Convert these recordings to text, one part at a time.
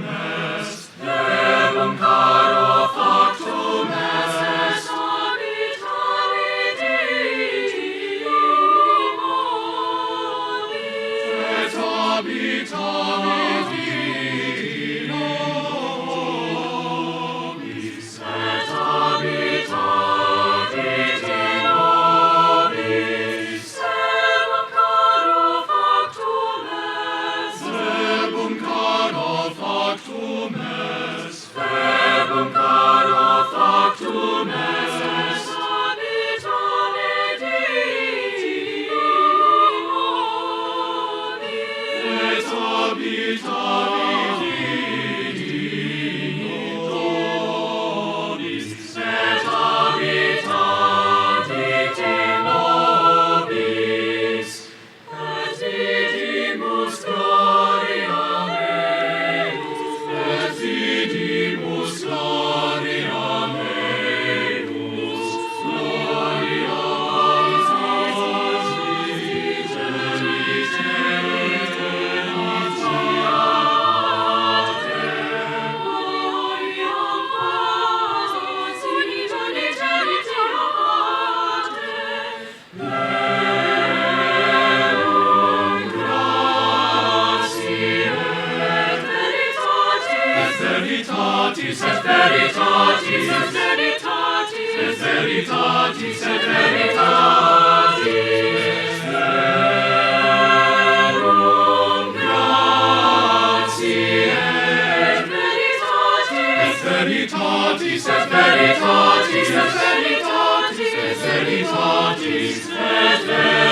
est, verbum caro factum est, et habitavit in nobis, et habitavit in nobis, verbum caro factum est, verbum caro factum est, verbum caro factum est, habitavit in nobis, et habitavit in nobis, et vidimus gloria meus, et vidimus gloria meus, gloria veritatis, et veritatis, et veritatis, et veritatis, et veritatis, verum gratiae, et veritatis, et veritatis, et veritatis, et veritatis, et veritatis, et veritatis.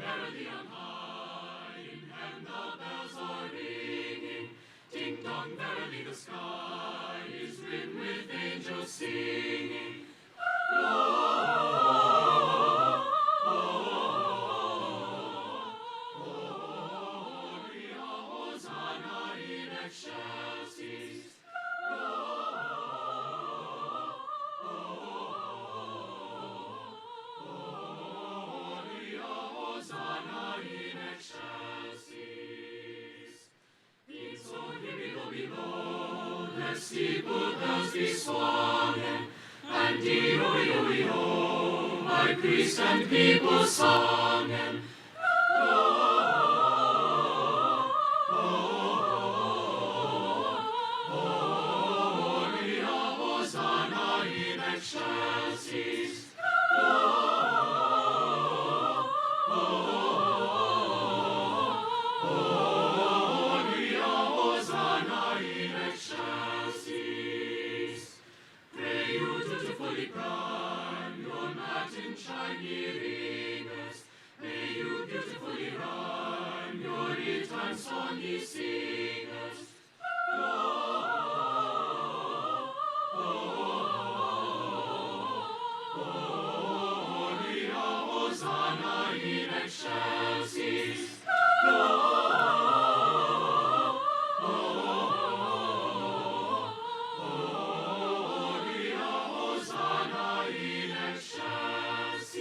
verily on high, in heaven the bells are ringing. Ding dong, verily the sky is rimmed with angels singing. Gloria, Hosanna in excelsis. Gloria, Hosanna in excelsis. In so here below, let steeple bells be swungen, and E-O-E-O-E-O, by priest and people sung, and Gloria, Hosanna in excelsis. Gloria, Hosanna in excelsis. Pray you dutifully prime your matin chime ye ringers. May you beautifully rhyme your real-time song ye singers. Gloria, Hosanna in excelsis. Gloria, Hosanna in excelsis.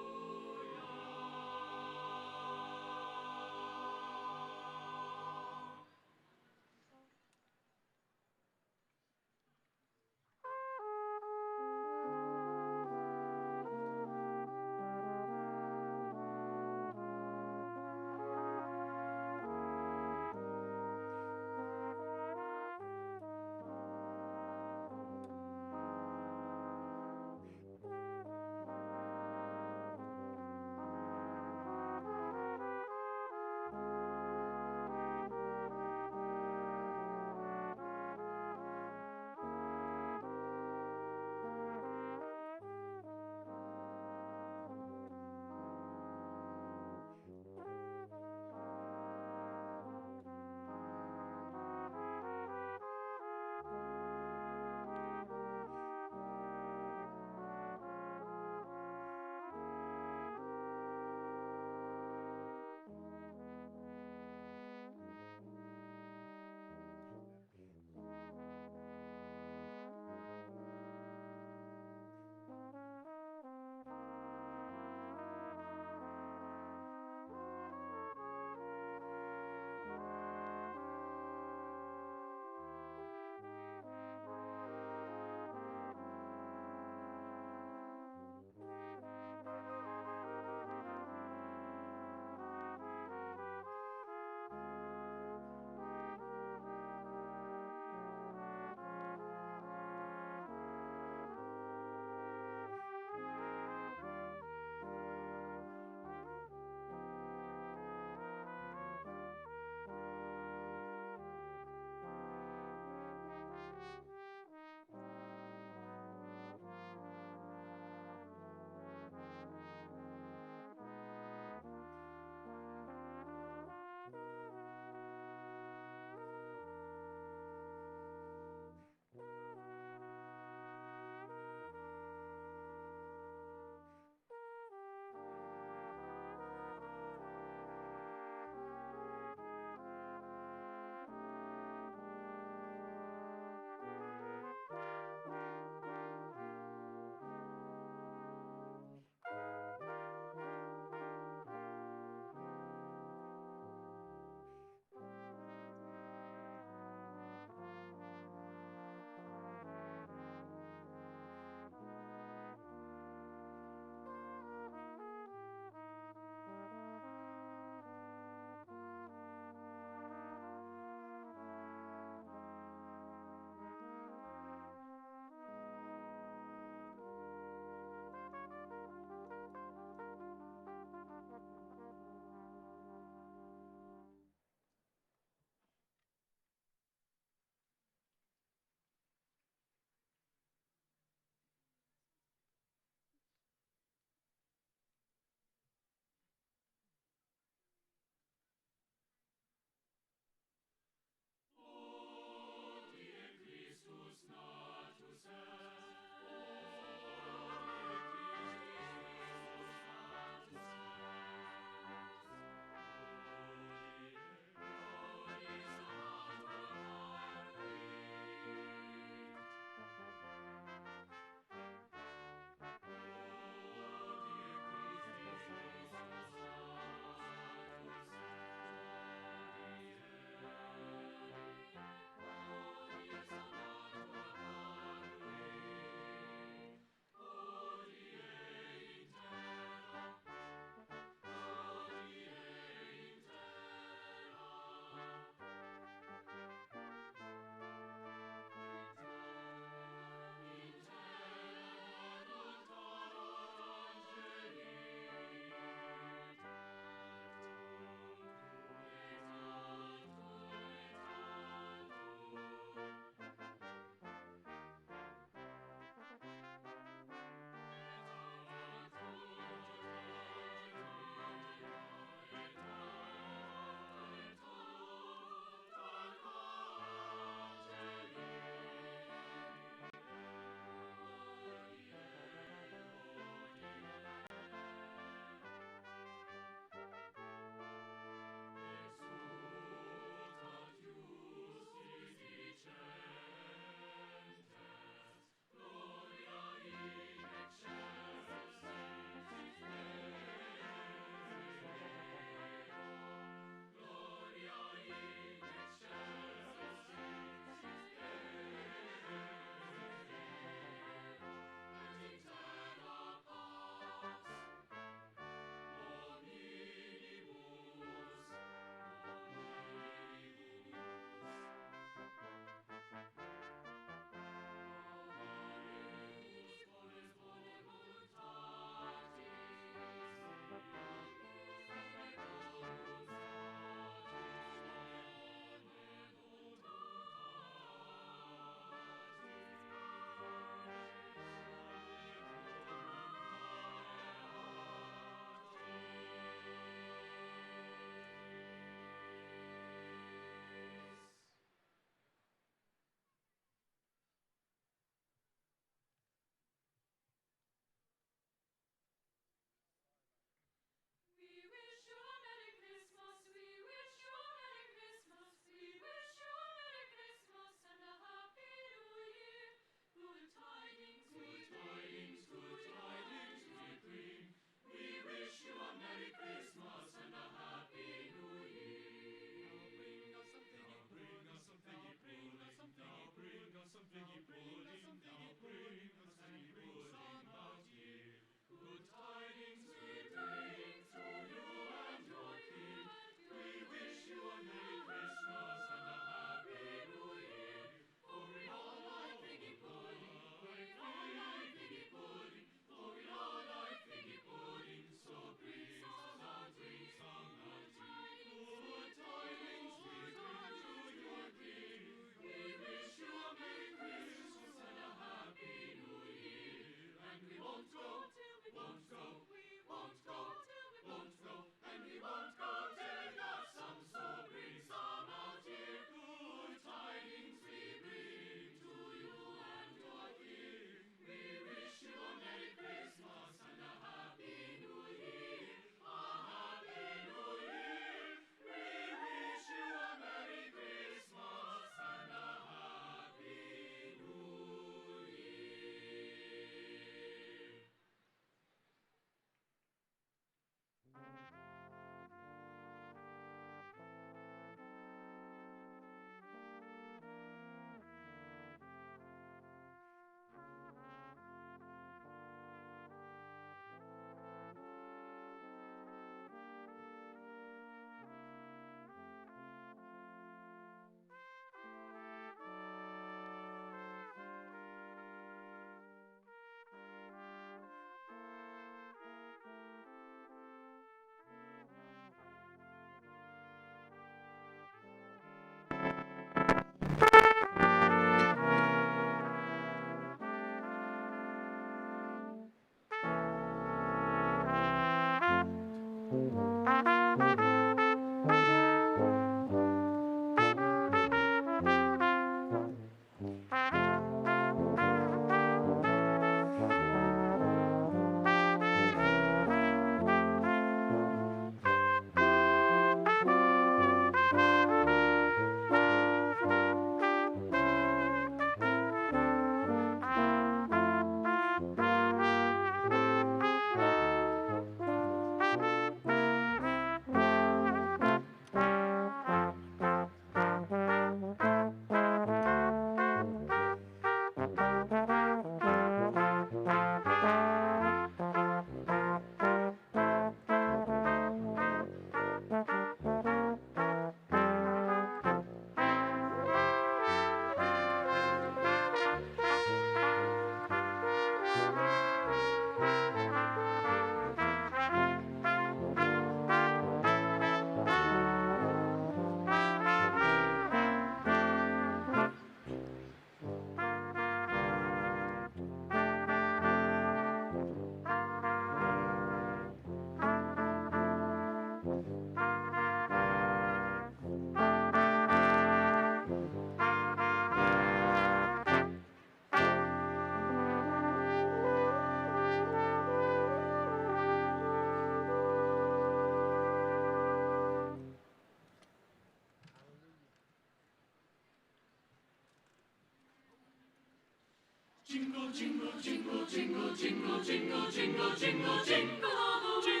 Jingle, jingle, jingle, jingle, jingle, jingle, jingle, jingle, jingle all the way.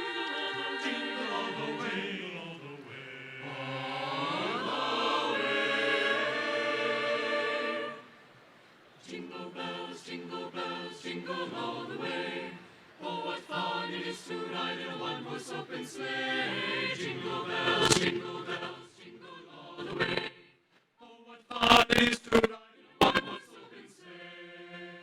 Jingle all the way. All the way. Jingle bells, jingle all the way. Oh, what fun it is to ride in a one-horse open sleigh. Jingle bells, jingle all the way. Oh, what fun it is to ride in a one-horse open sleigh.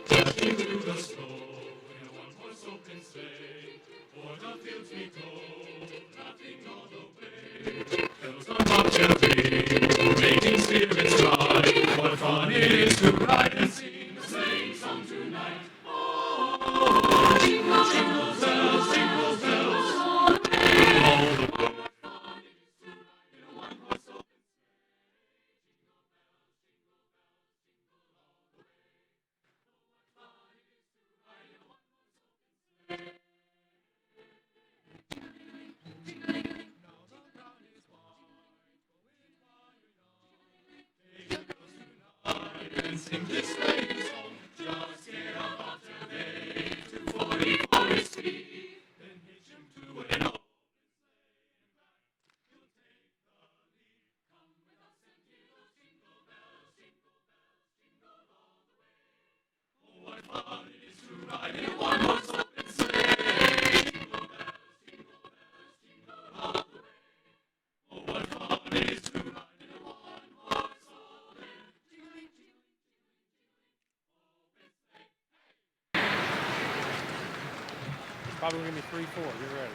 Dashing through the snow in a one-horse open sleigh. O'er the fields we go, laughing all the way. Bells on bobtails ring, making spirits bright. What fun it is to ride and sing a sleighing song tonight. Oh, jingle, jingle bells, all the way. All the way. In a one-horse open and sing this sleighing song. Just get up after day, 244 is speed. Then hitch him to an old. What fun it is to ride in a one-horse open sleigh. Oh, what fun it is to ride in a one-horse open Probably going to be 3-4. Get ready.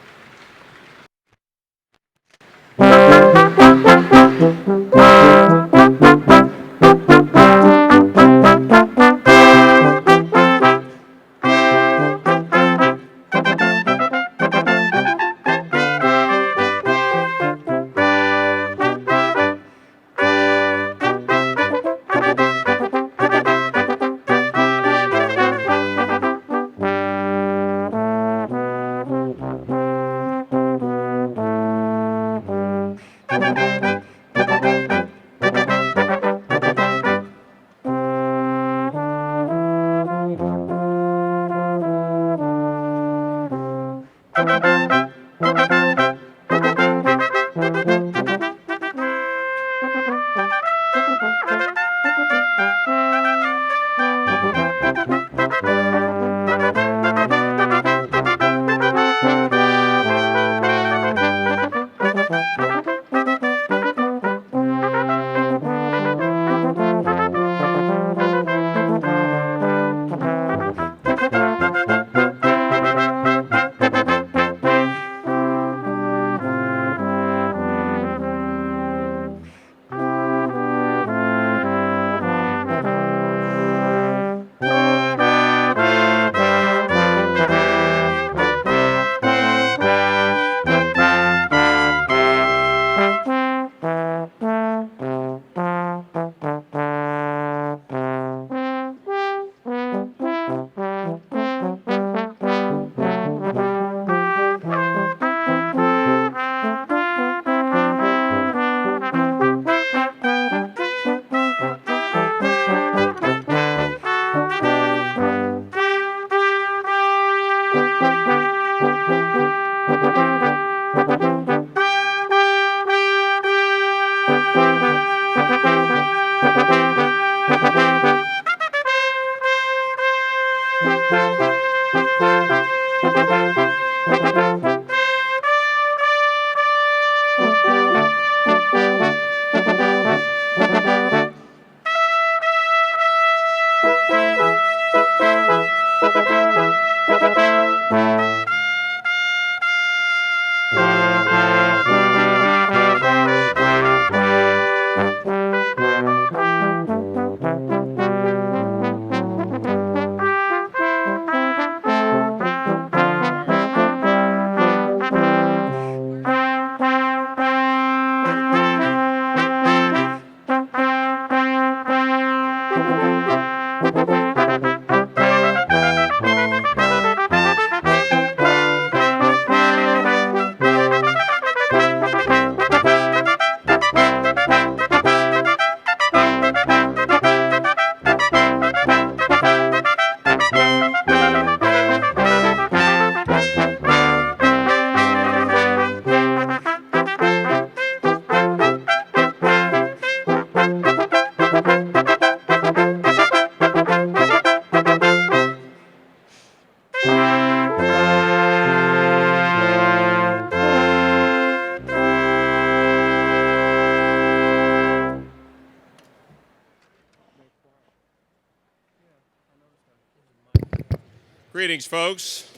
Greetings, folks.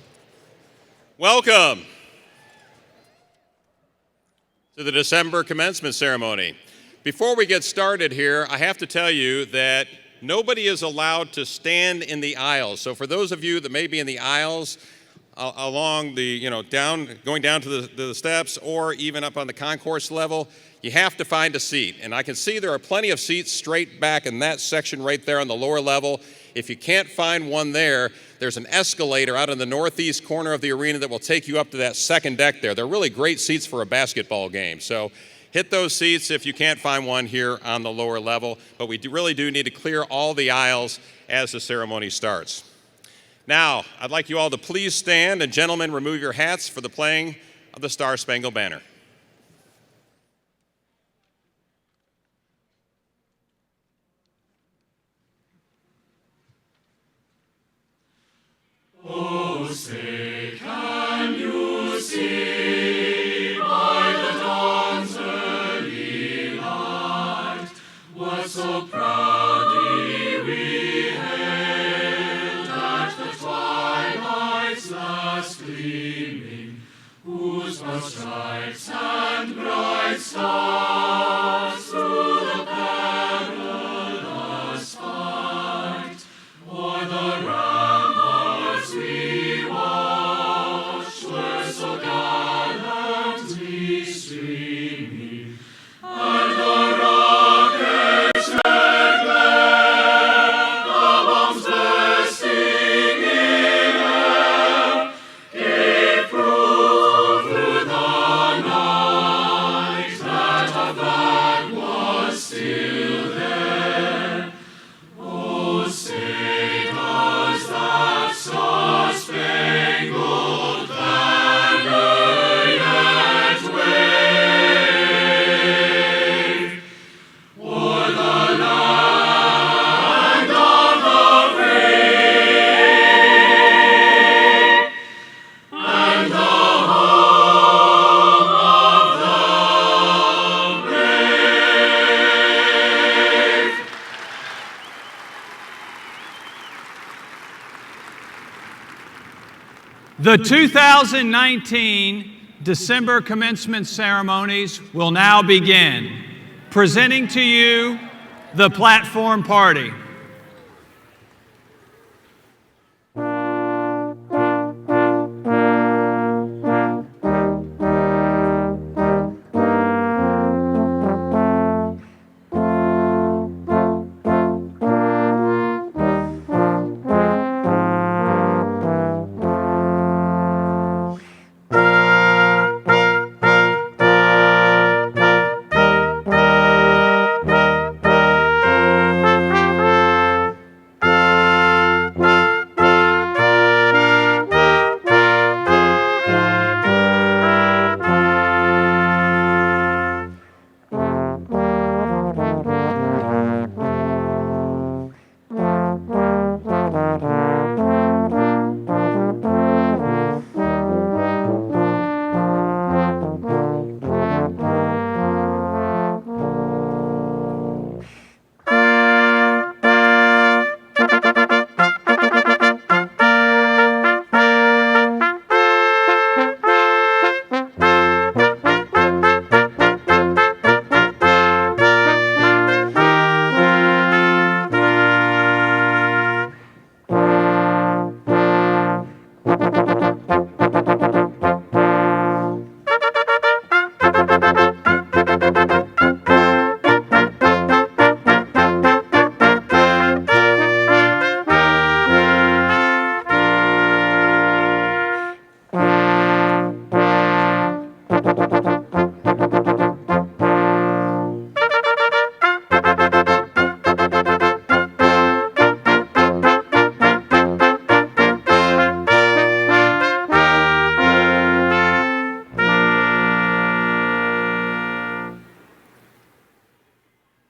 Welcome to the December commencement ceremony. Before we get started here, I have to tell you that nobody is allowed to stand in the aisles. So for those of you that may be in the aisles along the, going down to the steps or even up on the concourse level, you have to find a seat. And I can see there are plenty of seats straight back in that section right there on the lower level. If you can't find one there, there's an escalator out in the northeast corner of the arena that will take you up to that second deck there. They're really great seats for a basketball game. So hit those seats if you can't find one here on the lower level. But we really do need to clear all the aisles as the ceremony starts. Now, I'd like you all to please stand, and gentlemen, remove your hats for the playing of the Star-Spangled Banner. Oh, say, can you see by the dawn's early light what so proudly we hailed at the twilight's last gleaming, whose broad stripes and bright stars through the perilous fight o'er the ramparts we watched were so gallantly streaming, and the rockets red glare, the bombs bursting in air, gave proof through the night that our flag was still there. Oh, say does that star-spangled banner yet wave o'er the land of the brave and the home of the brave? The 2019 December commencement ceremonies will now begin. Presenting to you the Platform Party.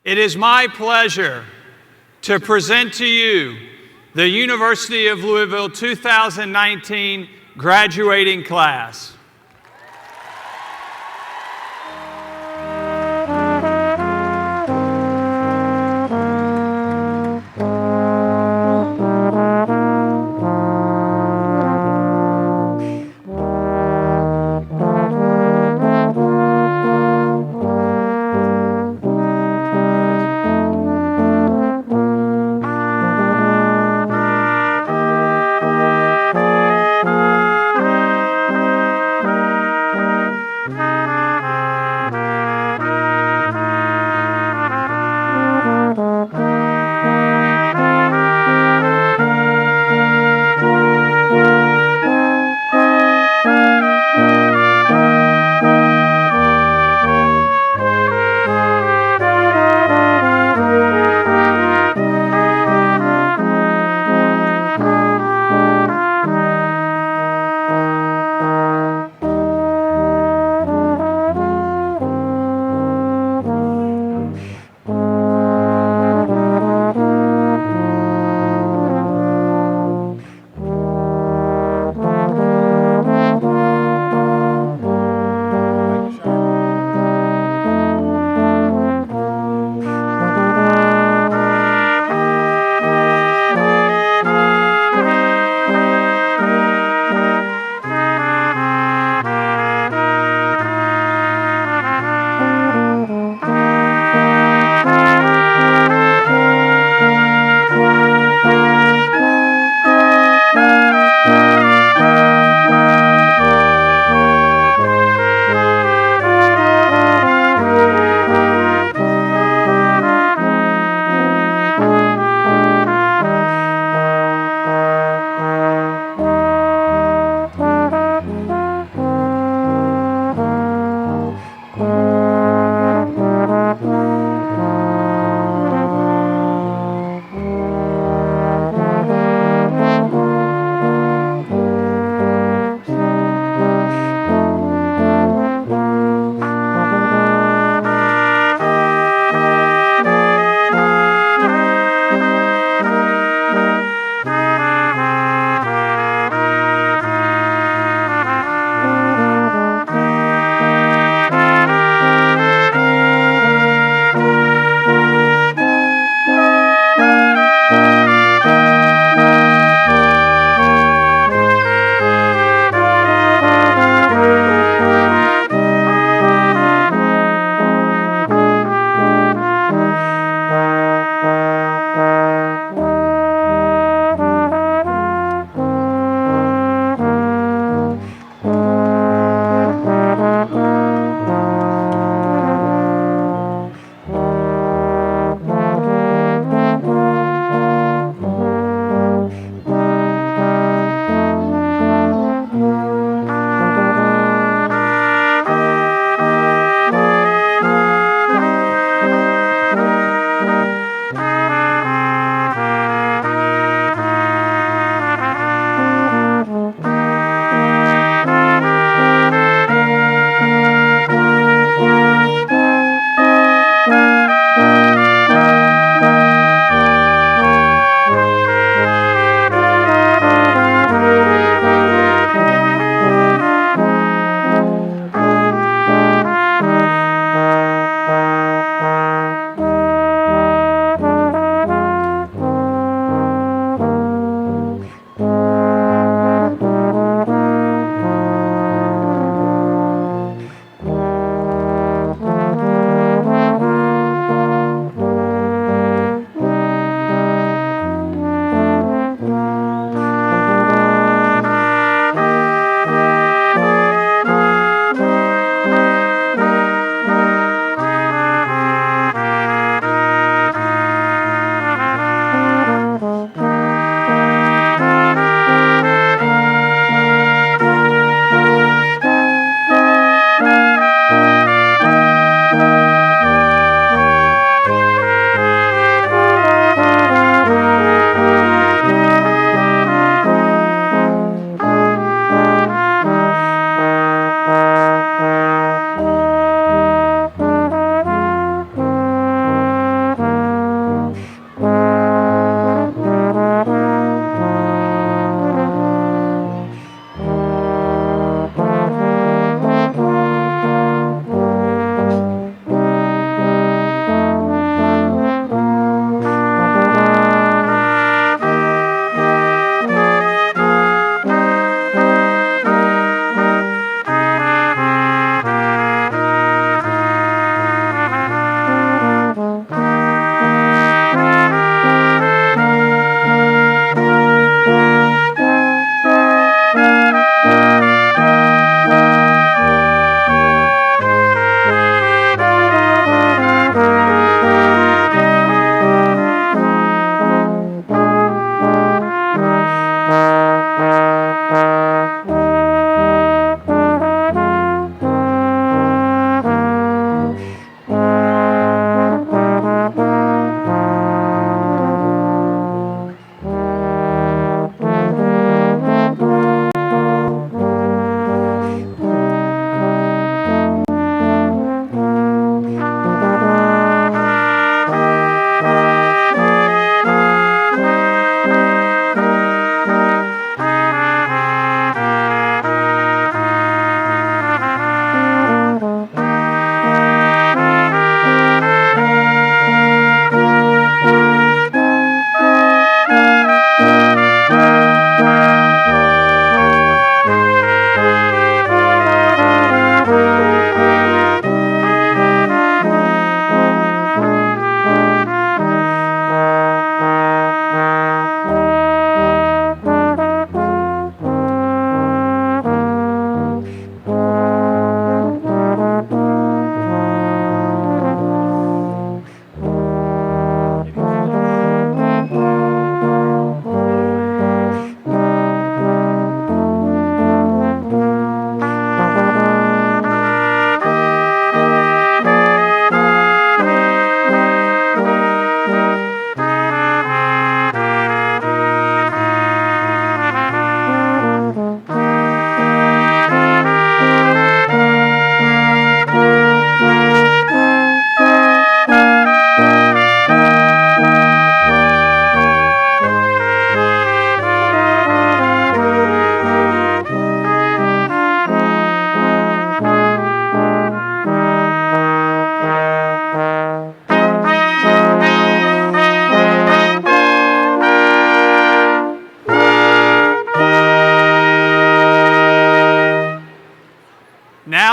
It is my pleasure to present to you the University of Louisville 2019 graduating class.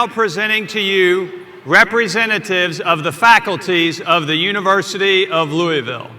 now presenting to you representatives of the faculties of the University of Louisville.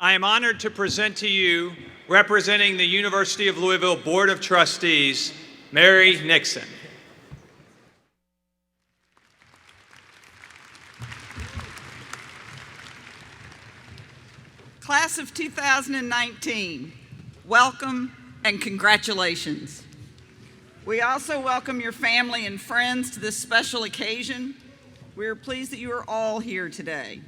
I am honored to present to you, representing the University of Louisville Board of Trustees, Mary Nixon. Class of 2019, welcome and congratulations. We also welcome your family and friends to this special occasion. We are pleased that you are all here today.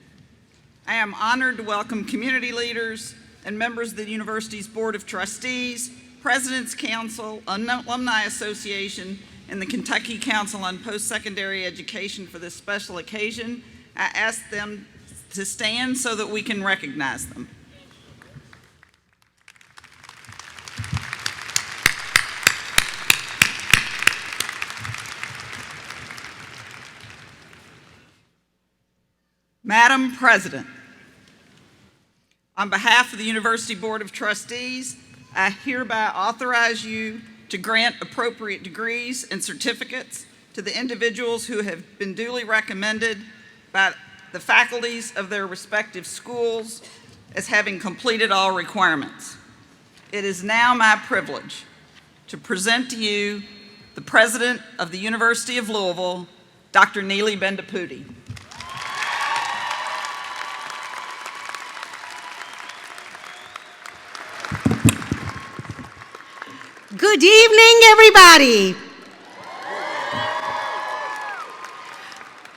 I am honored to welcome community leaders and members of the university's Board of Trustees, President's Council, Alumni Association, and the Kentucky Council on Post-Secondary Education for this special occasion. I ask them to stand so that we can recognize them. Madam President, on behalf of the University Board of Trustees, I hereby authorize you to grant appropriate degrees and certificates to the individuals who have been duly recommended by the faculties of their respective schools as having completed all requirements. It is now my privilege to present to you the President of the University of Louisville, Dr. Neely Bendapudi. Good evening, everybody.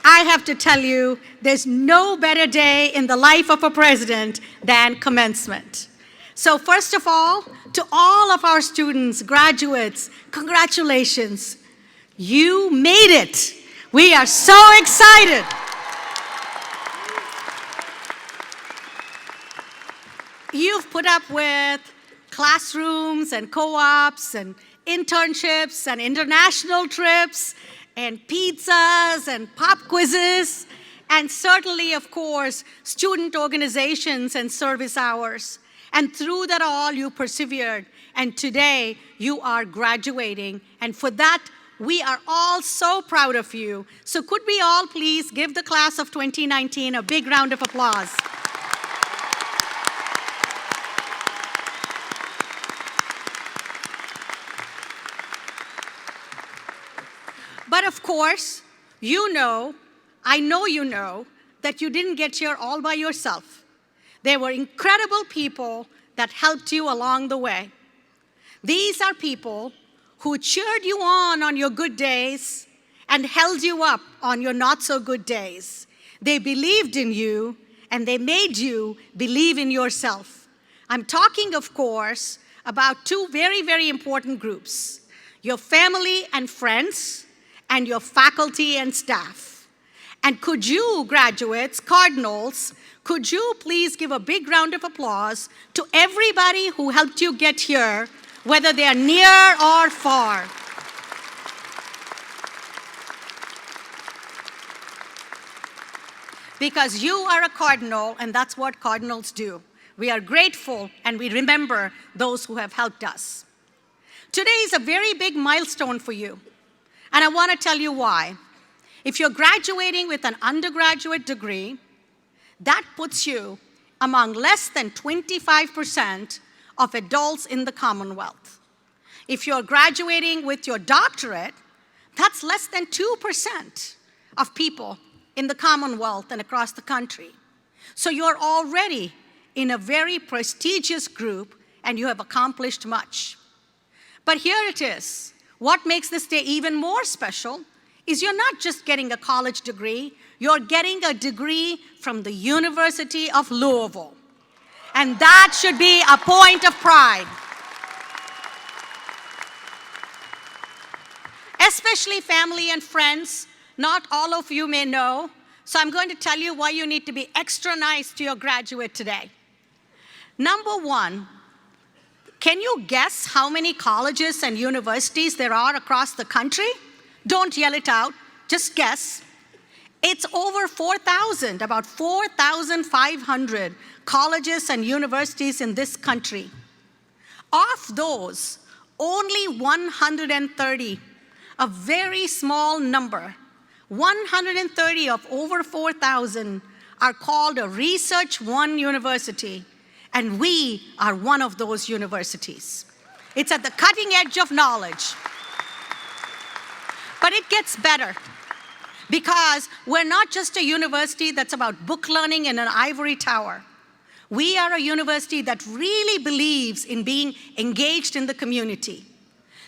I have to tell you, there's no better day in the life of a president than commencement. So first of all, to all of our students, graduates, congratulations. You made it. We are so excited. You've put up with classrooms and co-ops and internships and international trips and pizzas and pop quizzes and certainly, of course, student organizations and service hours. And through that all, you persevered. And today, you are graduating. And for that, we are all so proud of you. So could we all please give the class of 2019 a big round of applause? But of course, I know you know, that you didn't get here all by yourself. There were incredible people that helped you along the way. These are people who cheered you on your good days and held you up on your not so good days. They believed in you and they made you believe in yourself. I'm talking, of course, about two very, very important groups: your family and friends and your faculty and staff. And could you, graduates, cardinals, could you please give a big round of applause to everybody who helped you get here, whether they are near or far. Because you are a cardinal, and that's what cardinals do. We are grateful, and we remember those who have helped us. Today is a very big milestone for you, and I want to tell you why. If you're graduating with an undergraduate degree, that puts you among less than 25% of adults in the Commonwealth. If you're graduating with your doctorate, that's less than 2% of people in the Commonwealth and across the country. So you're already in a very prestigious group, and you have accomplished much. But here it is. What makes this day even more special is you're not just getting a college degree, you're getting a degree from the University of Louisville. And that should be a point of pride. Especially family and friends, not all of you may know, so I'm going to tell you why you need to be extra nice to your graduate today. Number one, can you guess how many colleges and universities there are across the country? Don't yell it out, just guess. It's over 4,000, about 4,500 colleges and universities in this country. Of those, only 130, a very small number, 130 of over 4,000 are called a Research One university, and we are one of those universities. It's at the cutting edge of knowledge. But it gets better, because we're not just a university that's about book learning in an ivory tower. We are a university that really believes in being engaged in the community.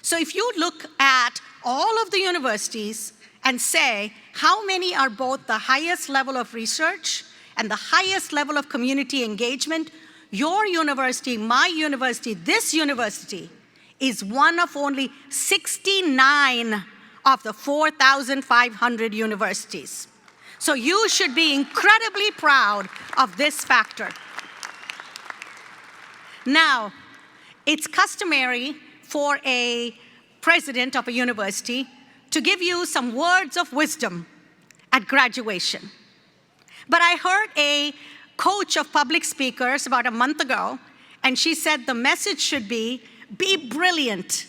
So if you look at all of the universities and say, how many are both the highest level of research and the highest level of community engagement, your university, my university, this university is one of only 69 of the 4,500 universities. So you should be incredibly proud of this factor. Now, it's customary for a president of a university to give you some words of wisdom at graduation. But I heard a coach of public speakers about a month ago, and she said the message should be brilliant,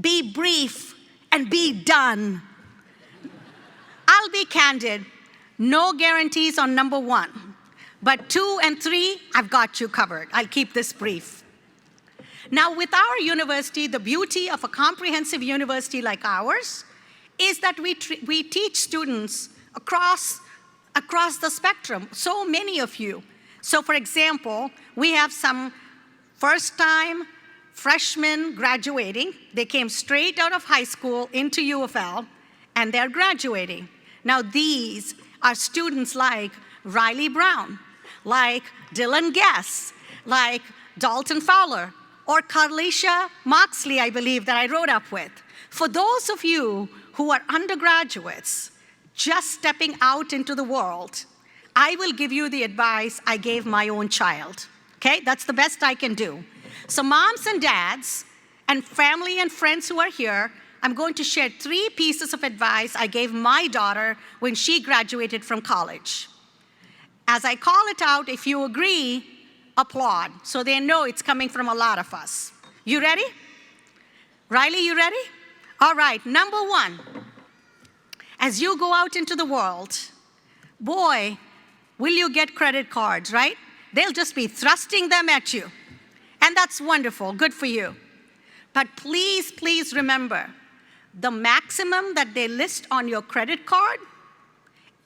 be brief, and be done. I'll be candid, no guarantees on number one, but 2 and 3, I've got you covered. I'll keep this brief. Now, with our university, the beauty of a comprehensive university like ours is that we teach students across the spectrum, so many of you. So for example, we have some first-time freshmen graduating. They came straight out of high school into U of L, and they're graduating. Now these are students like Riley Brown, like Dylan Guess, like Dalton Fowler, or Carlisha Moxley, I believe, that I rode up with. For those of you who are undergraduates, just stepping out into the world, I will give you the advice I gave my own child, okay? That's the best I can do. So moms and dads and family and friends who are here, I'm going to share 3 pieces of advice I gave my daughter when she graduated from college. As I call it out, if you agree, applaud, so they know it's coming from a lot of us. You ready? Riley, you ready? All right, number 1. As you go out into the world, boy, will you get credit cards, right? They'll just be thrusting them at you. And that's wonderful, good for you. But please, please remember, the maximum that they list on your credit card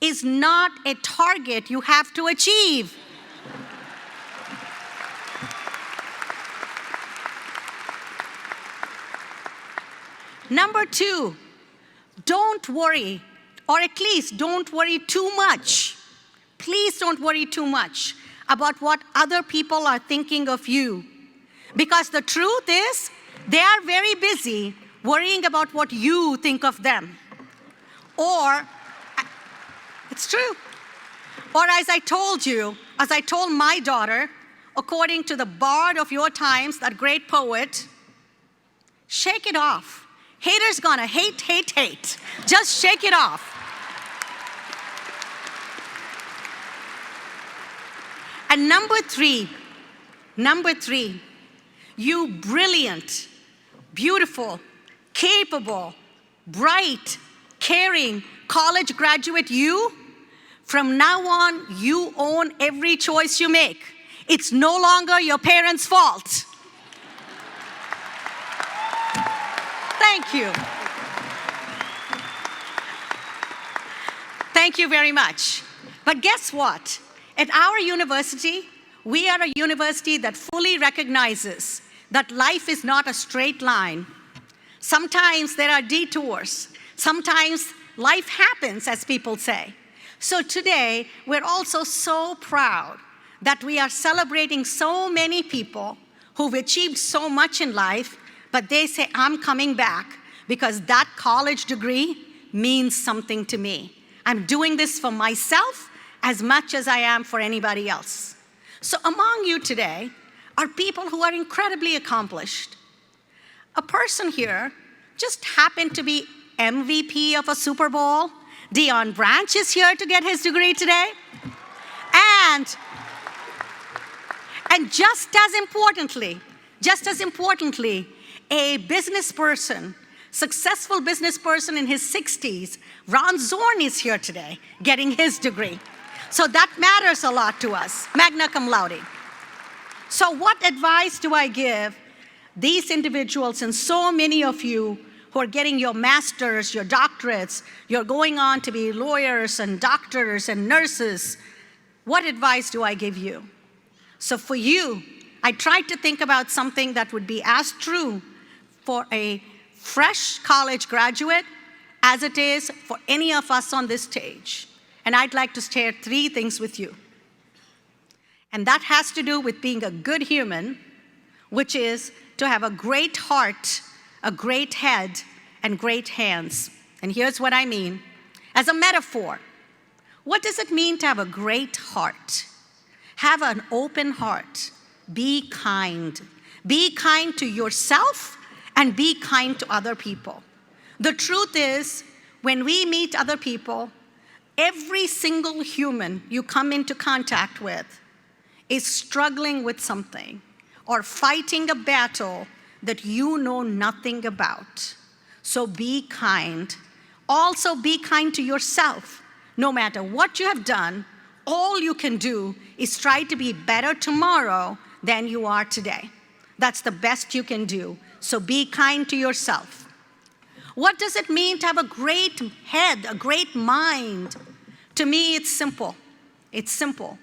is not a target you have to achieve. Number two, don't worry, or at least don't worry too much. Please don't worry too much about what other people are thinking of you. Because the truth is, they are very busy worrying about what you think of them. Or, it's true. Or as I told my daughter, according to the bard of your times, that great poet, shake it off. Haters gonna hate, hate, hate. Just shake it off. And number three, you brilliant, beautiful, capable, bright, caring college graduate, you, from now on, you own every choice you make. It's no longer your parents' fault. Thank you. Thank you very much. But guess what? At our university, we are a university that fully recognizes that life is not a straight line. Sometimes there are detours. Sometimes life happens, as people say. So today, we're also so proud that we are celebrating so many people who've achieved so much in life, but they say, I'm coming back because that college degree means something to me. I'm doing this for myself as much as I am for anybody else. So among you today are people who are incredibly accomplished. A person here just happened to be MVP of a Super Bowl. Deion Branch is here to get his degree today. And just as importantly, a business person, successful business person in his 60s, Ron Zorn is here today getting his degree. So that matters a lot to us, magna cum laude. So what advice do I give these individuals and so many of you who are getting your masters, your doctorates, you're going on to be lawyers and doctors and nurses? What advice do I give you? So for you, I tried to think about something that would be as true for a fresh college graduate as it is for any of us on this stage. And I'd like to share 3 things with you. And that has to do with being a good human, which is to have a great heart, a great head, and great hands. And here's what I mean. As a metaphor, what does it mean to have a great heart? Have an open heart. Be kind. Be kind to yourself and be kind to other people. The truth is, when we meet other people, every single human you come into contact with is struggling with something or fighting a battle that you know nothing about. So be kind. Also be kind to yourself. No matter what you have done, all you can do is try to be better tomorrow than you are today. That's the best you can do. So be kind to yourself. What does it mean to have a great head, a great mind? To me, it's simple. It's simple.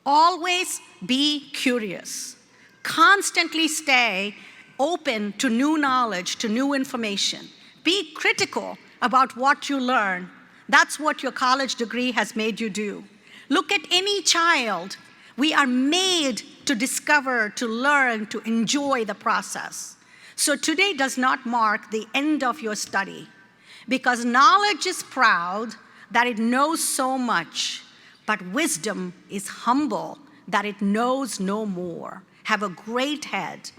Always be curious. Constantly stay open to new knowledge, to new information. Be critical about what you learn. That's what your college degree has made you do. Look at any child. We are made to discover, to learn, to enjoy the process. So today does not mark the end of your study, because knowledge is proud that it knows so much, but wisdom is humble that it knows no more. Have a great head.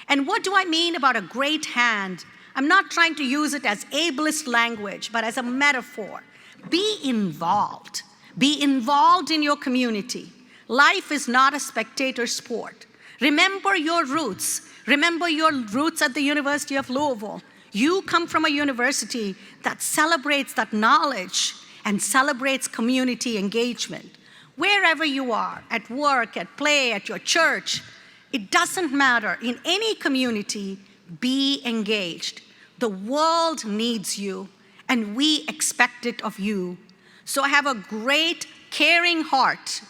And what do I mean about a great hand? I'm not trying to use it as ableist language, but as a metaphor. Be involved. Be involved in your community. Life is not a spectator sport. Remember your roots. Remember your roots at the University of Louisville. You come from a university that celebrates that knowledge and celebrates community engagement. Wherever you are, at work, at play, at your church, it doesn't matter. In any community, be engaged. The world needs you, and we expect it of you. So have a great, caring heart.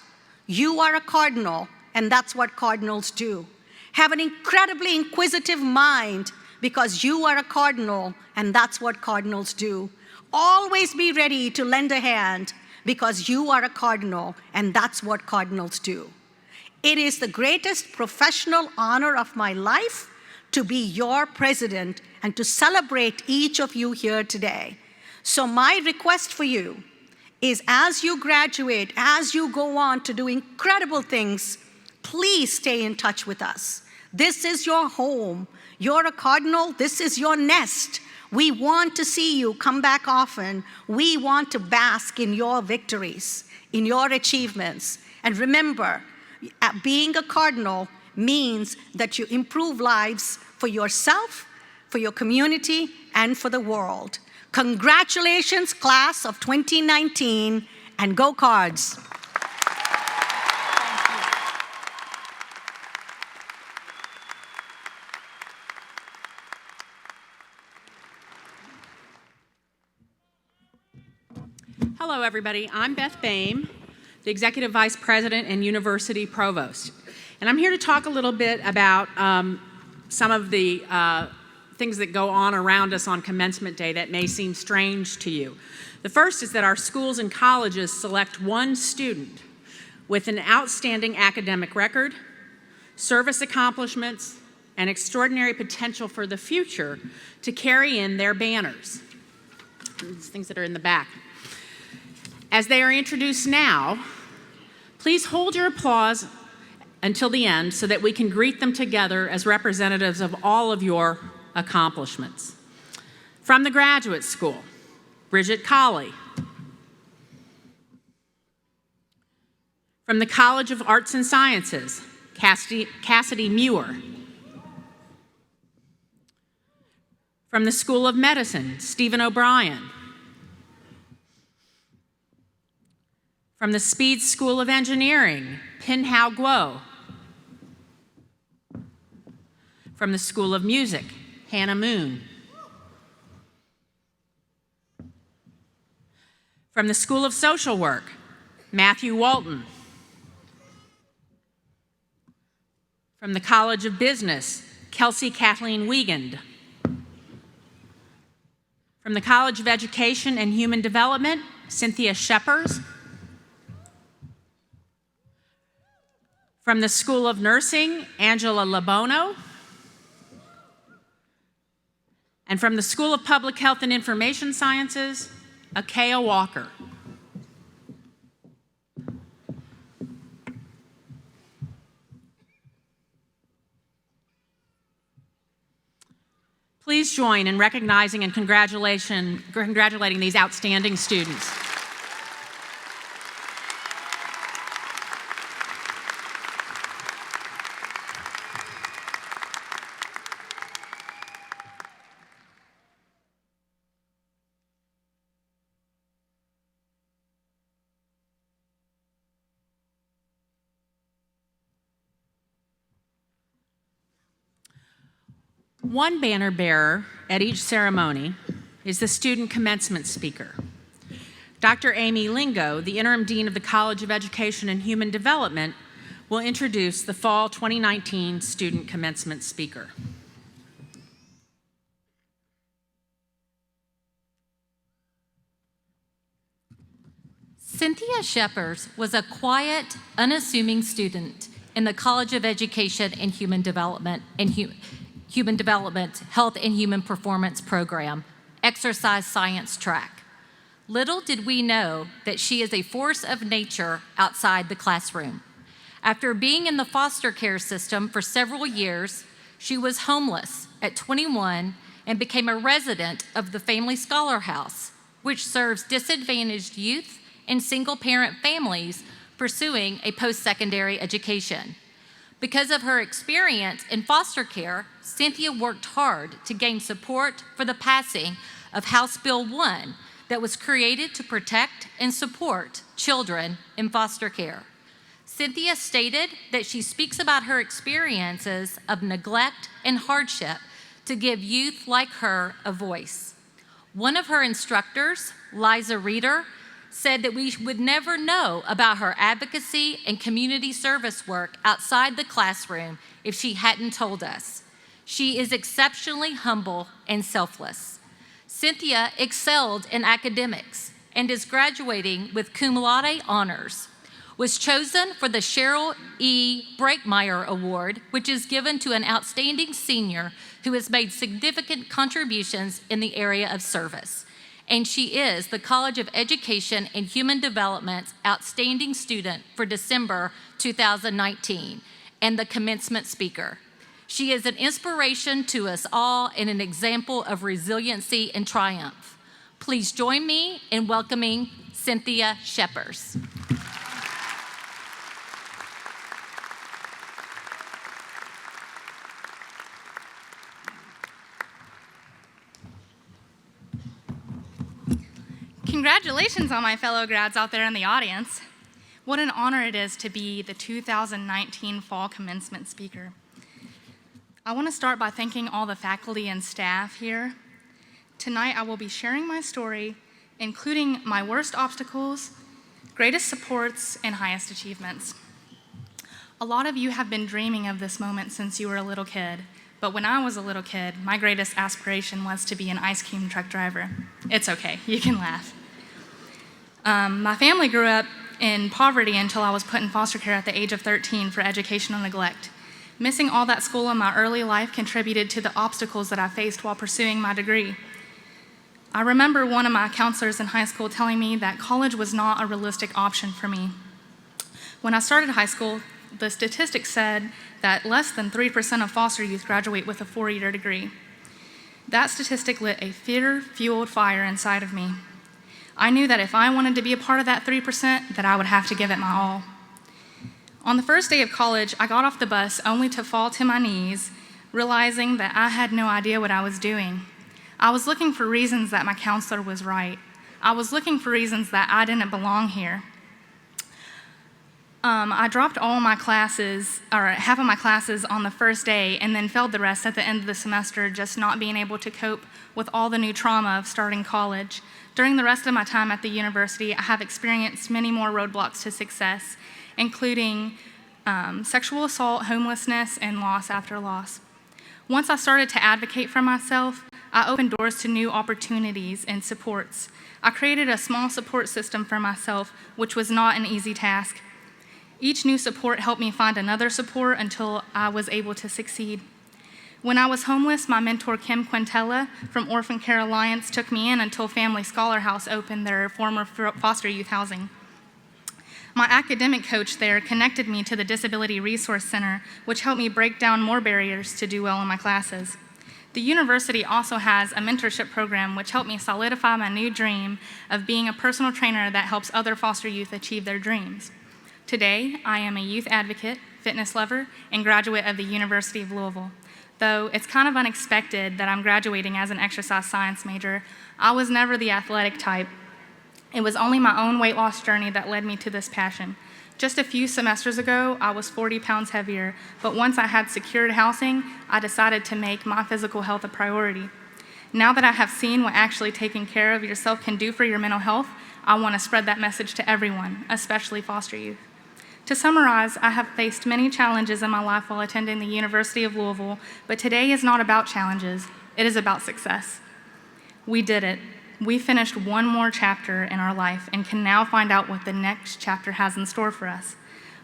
You are a cardinal, and that's what cardinals do. Have an incredibly inquisitive mind, because you are a cardinal, and that's what cardinals do. Always be ready to lend a hand, because you are a cardinal, and that's what cardinals do. It is the greatest professional honor of my life to be your president and to celebrate each of you here today. So my request for you is, as you graduate, as you go on to do incredible things, please stay in touch with us. This is your home. You're a cardinal. This is your nest. We want to see you come back often. We want to bask in your victories, in your achievements. And remember, being a cardinal means that you improve lives for yourself, for your community, and for the world. Congratulations, class of 2019, and go Cards. Hello, everybody. I'm Beth Boehm, the Executive Vice President and University Provost. And I'm here to talk a little bit about some of the things that go on around us on Commencement Day that may seem strange to you. The first is that our schools and colleges select one student with an outstanding academic record, service accomplishments, and extraordinary potential for the future to carry in their banners. These things that are in the back. As they are introduced now, please hold your applause until the end so that we can greet them together as representatives of all of your accomplishments. From the Graduate School, Bridget Colley. From the College of Arts and Sciences, Cassidy Muir. From the School of Medicine, Stephen O'Brien. From the Speed School of Engineering, Pin Hao Guo. From the School of Music, Hannah Moon. From the School of Social Work, Matthew Walton. From the College of Business, Kelsey Kathleen Wiegand. From the College of Education and Human Development, Cynthia Scheppers. From the School of Nursing, Angela Labono. And from the School of Public Health and Information Sciences, Akea Walker. Please join in recognizing and congratulating these outstanding students. One banner bearer at each ceremony is the student commencement speaker. Dr. Amy Lingo, the interim dean of the College of Education and Human Development, will introduce the fall 2019 student commencement speaker. Cynthia Scheppers was a quiet, unassuming student in the College of Education and Human Development Health and Human Performance Program, Exercise Science Track. Little did we know that she is a force of nature outside the classroom. After being in the foster care system for several years, she was homeless at 21 and became a resident of the Family Scholar House, which serves disadvantaged youth and single-parent families pursuing a post-secondary education. Because of her experience in foster care, Cynthia worked hard to gain support for the passing of House Bill 1 that was created to protect and support children in foster care. Cynthia stated that she speaks about her experiences of neglect and hardship to give youth like her a voice. One of her instructors, Liza Reeder, said that we would never know about her advocacy and community service work outside the classroom if she hadn't told us. She is exceptionally humble and selfless. Cynthia excelled in academics and is graduating with cum laude honors. Was chosen for the Cheryl E. Breakmeyer Award, which is given to an outstanding senior who has made significant contributions in the area of service. And she is the College of Education and Human Development's Outstanding Student for December 2019 and the commencement speaker. She is an inspiration to us all and an example of resiliency and triumph. Please join me in welcoming Cynthia Scheppers. Congratulations on my fellow grads out there in the audience. What an honor it is to be the 2019 Fall Commencement Speaker. I want to start by thanking all the faculty and staff here. Tonight I will be sharing my story, including my worst obstacles, greatest supports, and highest achievements. A lot of you have been dreaming of this moment since you were a little kid, but when I was a little kid, my greatest aspiration was to be an ice cream truck driver. It's okay, you can laugh. My family grew up in poverty until I was put in foster care at the age of 13 for educational neglect. Missing all that school in my early life contributed to the obstacles that I faced while pursuing my degree. I remember one of my counselors in high school telling me that college was not a realistic option for me. When I started high school, the statistics said that less than 3% of foster youth graduate with a 4-year degree. That statistic lit a fear-fueled fire inside of me. I knew that if I wanted to be a part of that 3%, that I would have to give it my all. On the first day of college, I got off the bus only to fall to my knees, realizing that I had no idea what I was doing. I was looking for reasons that my counselor was right. I was looking for reasons that I didn't belong here. I dropped all my classes, or half of my classes on the first day, and then failed the rest at the end of the semester, just not being able to cope with all the new trauma of starting college. During the rest of my time at the university, I have experienced many more roadblocks to success, including sexual assault, homelessness, and loss after loss. Once I started to advocate for myself, I opened doors to new opportunities and supports. I created a small support system for myself, which was not an easy task. Each new support helped me find another support until I was able to succeed. When I was homeless, my mentor, Kim Quintella from Orphan Care Alliance, took me in until Family Scholar House opened their former foster youth housing. My academic coach there connected me to the Disability Resource Center, which helped me break down more barriers to do well in my classes. The university also has a mentorship program which helped me solidify my new dream of being a personal trainer that helps other foster youth achieve their dreams. Today, I am a youth advocate, fitness lover, and graduate of the University of Louisville. Though it's kind of unexpected that I'm graduating as an exercise science major, I was never the athletic type. It was only my own weight loss journey that led me to this passion. Just a few semesters ago, I was 40 pounds heavier, but once I had secured housing, I decided to make my physical health a priority. Now that I have seen what actually taking care of yourself can do for your mental health, I want to spread that message to everyone, especially foster youth. To summarize, I have faced many challenges in my life while attending the University of Louisville, but today is not about challenges, it is about success. We did it. We finished one more chapter in our life and can now find out what the next chapter has in store for us.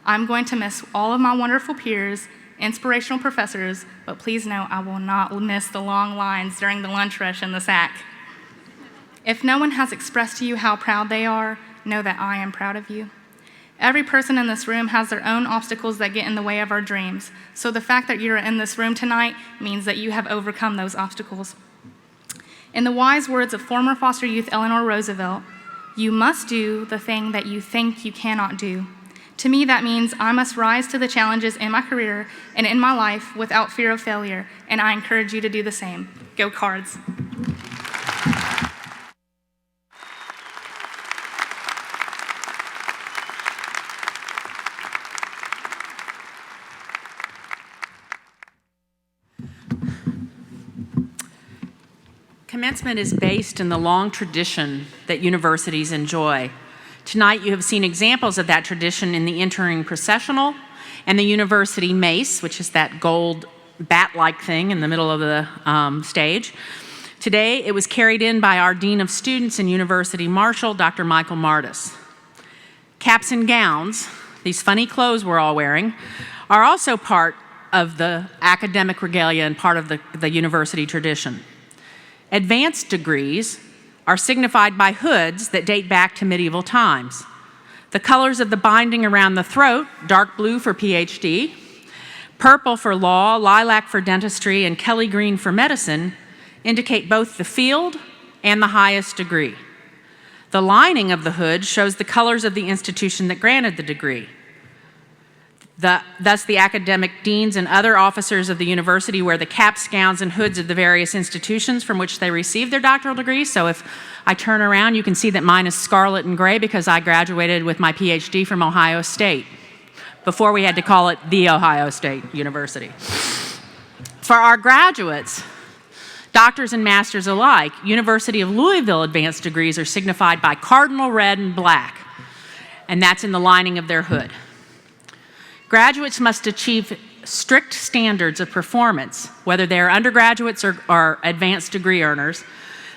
I'm going to miss all of my wonderful peers, inspirational professors, but please know I will not miss the long lines during the lunch rush in the SAC. If no one has expressed to you how proud they are, know that I am proud of you. Every person in this room has their own obstacles that get in the way of our dreams, so the fact that you're in this room tonight means that you have overcome those obstacles. In the wise words of former foster youth Eleanor Roosevelt, you must do the thing that you think you cannot do. To me, that means I must rise to the challenges in my career and in my life without fear of failure, and I encourage you to do the same. Go Cards. Commencement is based in the long tradition that universities enjoy. Tonight you have seen examples of that tradition in the entering processional and the university mace, which is that gold bat-like thing in the middle of the stage. Today, it was carried in by our Dean of Students and University Marshal, Dr. Michael Martis. Caps and gowns, these funny clothes we're all wearing, are also part of the academic regalia and part of the university tradition. Advanced degrees are signified by hoods that date back to medieval times. The colors of the binding around the throat, dark blue for PhD, purple for law, lilac for dentistry, and Kelly green for medicine, indicate both the field and the highest degree. The lining of the hood shows the colors of the institution that granted the degree. Thus, the academic deans and other officers of the university wear the caps, gowns, and hoods of the various institutions from which they received their doctoral degrees. So if I turn around, you can see that mine is scarlet and gray because I graduated with my PhD from Ohio State, before we had to call it the Ohio State University. For our graduates, doctors and masters alike, University of Louisville advanced degrees are signified by cardinal red and black, and that's in the lining of their hood. Graduates must achieve strict standards of performance, whether they're undergraduates or advanced degree earners,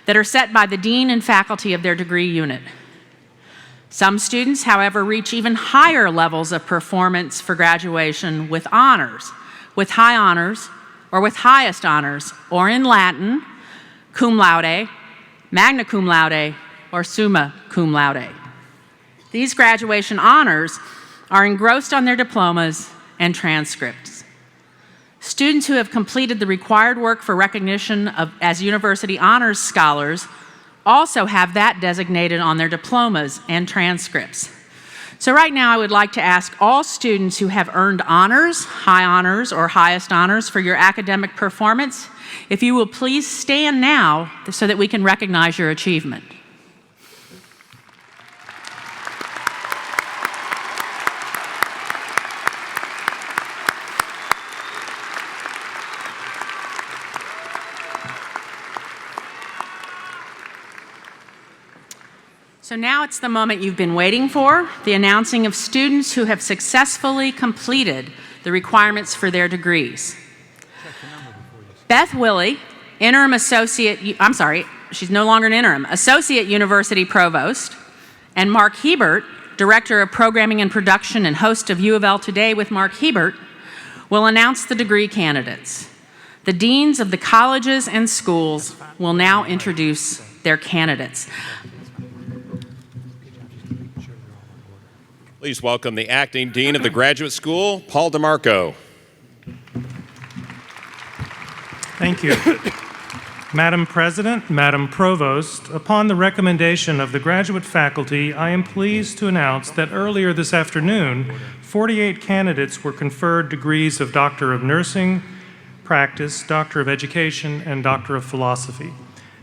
that are set by the dean and faculty of their degree unit. Some students, however, reach even higher levels of performance for graduation with honors, with high honors, or with highest honors, or in Latin, cum laude, magna cum laude, or summa cum laude. These graduation honors are engrossed on their diplomas and transcripts. Students who have completed the required work for recognition as university honors scholars also have that designated on their diplomas and transcripts. So right now I would like to ask all students who have earned honors, high honors, or highest honors for your academic performance, if you will please stand now so that we can recognize your achievement. So now it's the moment you've been waiting for, the announcing of students who have successfully completed the requirements for their degrees. Beth Willey, she's no longer an interim, Associate University Provost, and Mark Hebert, Director of Programming and Production and host of U of L Today with Mark Hebert, will announce the degree candidates. The deans of the colleges and schools will now introduce their candidates. Please welcome the acting dean of the graduate school, Paul DeMarco. Thank you. Madam President, Madam Provost, upon the recommendation of the graduate faculty, I am pleased to announce that earlier this afternoon, 48 candidates were conferred degrees of Doctor of Nursing, Practice, Doctor of Education, and Doctor of Philosophy.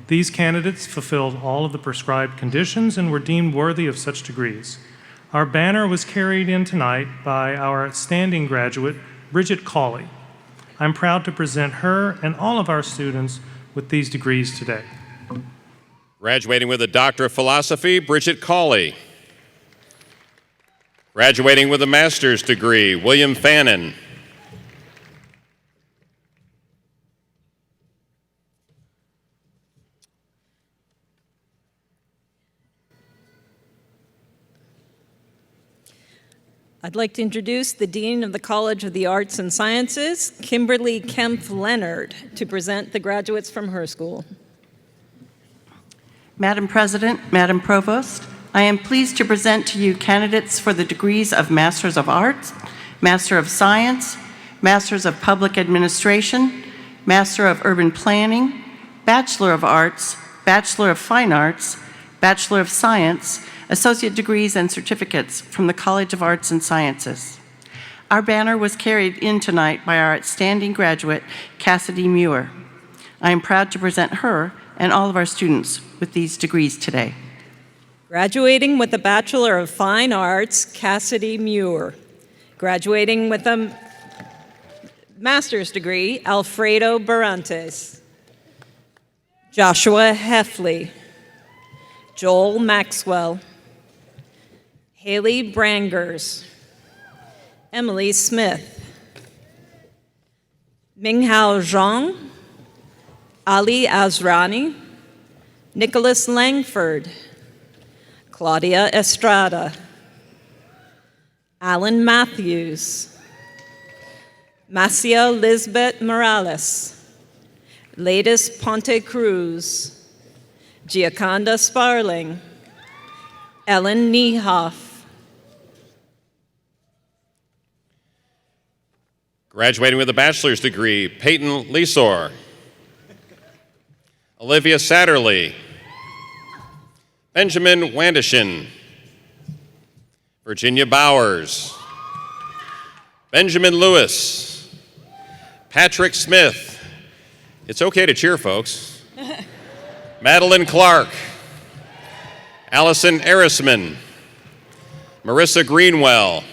These candidates fulfilled all of the prescribed conditions and were deemed worthy of such degrees. Our banner was carried in tonight by our outstanding graduate, Bridget Cawley. I'm proud to present her and all of our students with these degrees today. Graduating with a Doctor of Philosophy, Bridget Cawley. Graduating with a master's degree, William Fannin. I'd like to introduce the Dean of the College of the Arts and Sciences, Kimberly Kempf Leonard, to present the graduates from her school. Madam President, Madam Provost, I am pleased to present to you candidates for the degrees of Masters of Arts, Master of Science, Masters of Public Administration, Master of Urban Planning, Bachelor of Arts, Bachelor of Fine Arts, Bachelor of Science, associate degrees and certificates from the College of Arts and Sciences. Our banner was carried in tonight by our outstanding graduate, Cassidy Muir. I am proud to present her and all of our students with these degrees today. Graduating with a Bachelor of Fine Arts, Cassidy Muir. Graduating with a master's degree, Alfredo Barantes. Joshua Heffley. Joel Maxwell. Haley Brangers. Emily Smith. Minghao Zhang, Ali Azrani, Nicholas Langford, Claudia Estrada, Alan Matthews, Macia Lisbeth Morales, Ladis Ponte Cruz, Gioconda Sparling, Ellen Niehoff. Graduating with a bachelor's degree, Peyton Lesor, Olivia Satterley, Benjamin Wandishin, Virginia Bowers, Benjamin Lewis, Patrick Smith. It's okay to cheer, folks. Madeline Clark, Allison Erisman, Marissa Greenwell,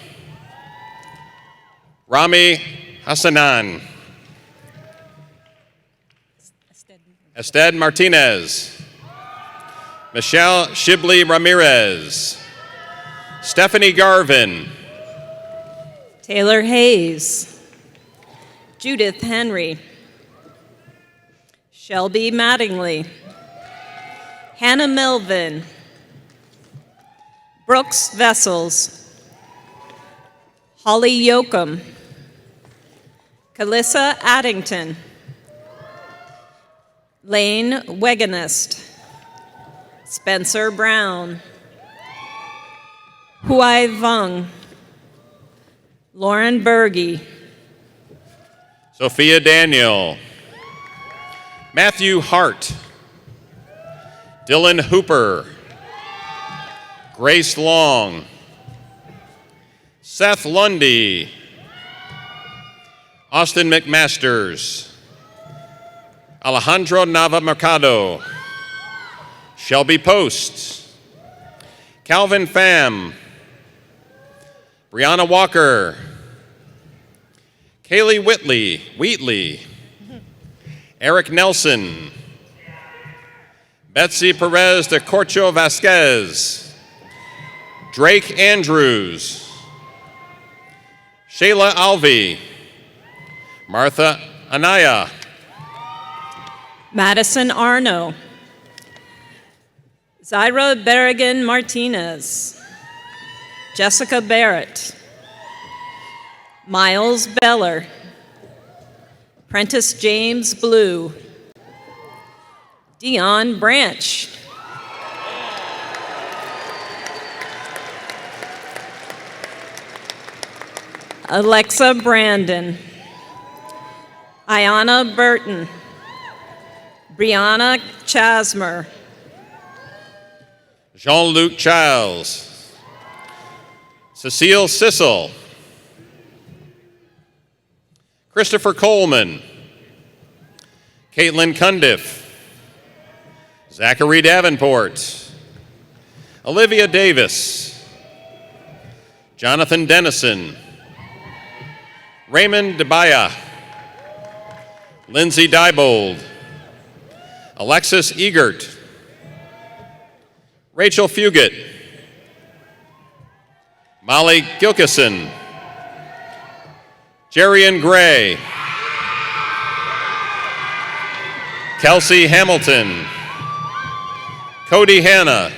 Rami Hassanan, Ested Martinez, Michelle Shibley Ramirez, Stephanie Garvin, Taylor Hayes, Judith Henry, Shelby Mattingly, Hannah Melvin, Brooks Vessels, Holly Yoakum, Calissa Addington, Lane Weganist, Spencer Brown, Huai Vung, Lauren Berge, Sophia Daniel, Matthew Hart, Dylan Hooper, Grace Long, Seth Lundy, Austin McMasters, Alejandro Nava Mercado, Shelby Post, Calvin Pham, Brianna Walker, Kaylee Wheatley, Eric Nelson, Betsy Perez de Corcho Vasquez, Drake Andrews, Shayla Alvey, Martha Anaya, Madison Arno, Zaira Berrigan Martinez, Jessica Barrett, Miles Beller, Prentice James Blue, Dion Branch, Alexa Brandon, Ayana Burton, Brianna Chasmer, Jean-Luc Childs, Cecile Sissel, Christopher Coleman, Caitlin Cundiff, Zachary Davenport, Olivia Davis, Jonathan Dennison, Raymond DeBaya, Lindsay Diebold, Alexis Egert, Rachel Fugit, Molly Gilkison, Jerian Gray, Kelsey Hamilton, Cody Hanna,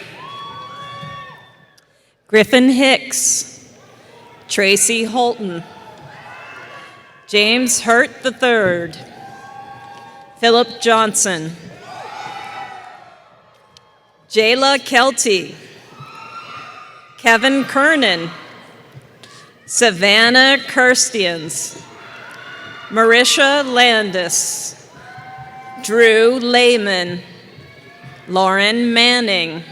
Griffin Hicks, Tracy Holton, James Hurt III, Philip Johnson, Jayla Kelty, Kevin Kernan, Savannah Kirstians, Marisha Landis, Drew Lehman, Lauren Manning,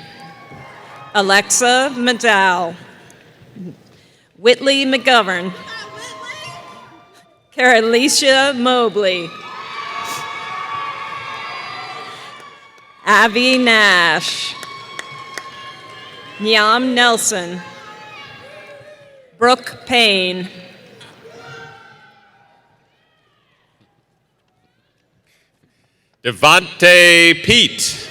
Alexa Maddow, Whitley McGovern, Carolicia Mobley, Avi Nash, Nyam Nelson, Brooke Payne, Devontae Pete,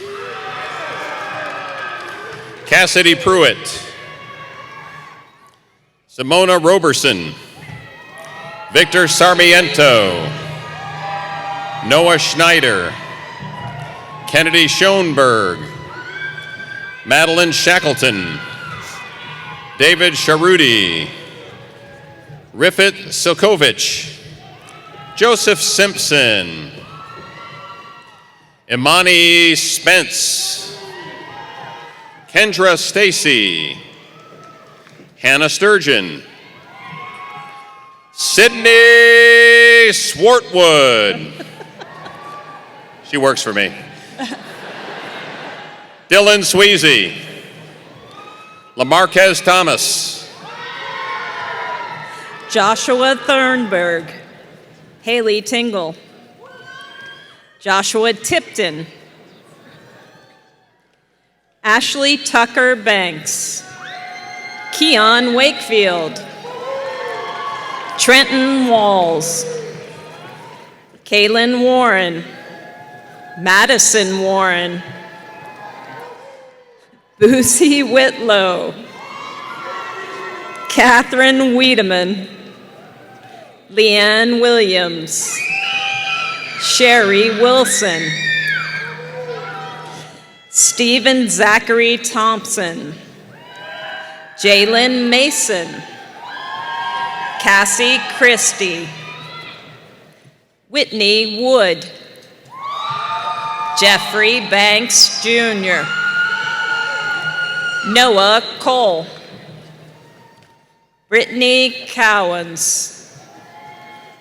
Cassidy Pruitt, Simona Roberson, Victor Sarmiento, Noah Schneider, Kennedy Schoenberg, Madeline Shackleton, David Sharuti, Rifat Silkovich, Joseph Simpson, Imani Spence, Kendra Stacy, Hannah Sturgeon, Sydney Swartwood. She works for me. Dylan Sweezy, LaMarquez Thomas, Joshua Thornburg, Haley Tingle, Joshua Tipton, Ashley Tucker Banks, Keon Wakefield, Trenton Walls, Kaylin Warren, Madison Warren, Boosie Whitlow, Catherine Wiedemann, Leanne Williams, Sherry Wilson, Stephen Zachary Thompson, Jalen Mason, Cassie Christie, Whitney Wood, Jeffrey Banks Jr., Noah Cole, Brittany Cowens,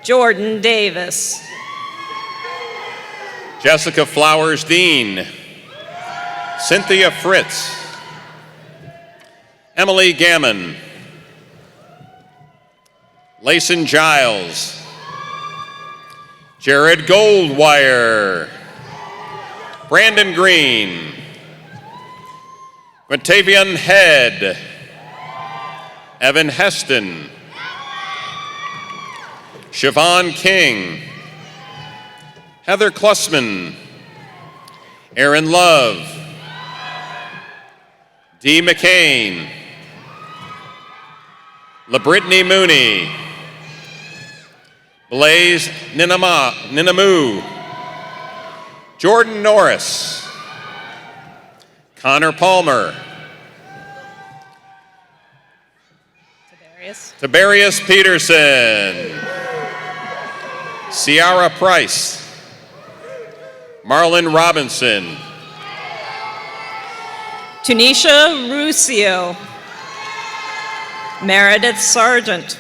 Jordan Davis, Jessica Flowers Dean, Cynthia Fritz, Emily Gammon, Layson Giles, Jared Goldwire, Brandon Green, Quintavion Head, Evan Heston, Siobhan King, Heather Klussman, Aaron Love, Dee McCain, LaBrittany Mooney, Blaze Ninamu, Jordan Norris, Connor Palmer, Tiberius Peterson, Ciara Price, Marlon Robinson, Tunisha Ruscio, Meredith Sargent,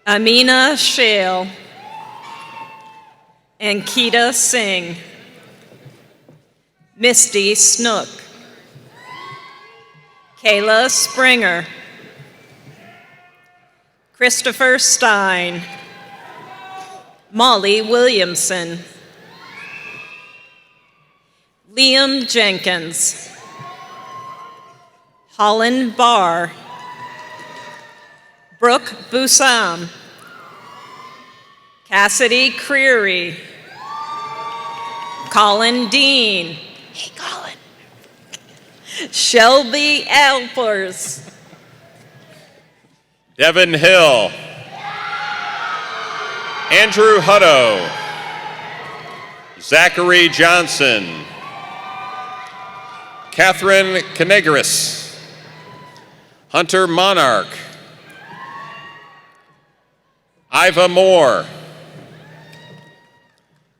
Amina Shale, and Keita Singh, Misty Snook, Kayla Springer, Christopher Stein, Molly Williamson, Liam Jenkins, Holland Barr, Brooke Busam, Cassidy Creary, Colin Dean, hey Colin, Shelby Alpers, Devin Hill, Andrew Hutto, Zachary Johnson, Catherine Canegris, Hunter Monarch, Iva Moore,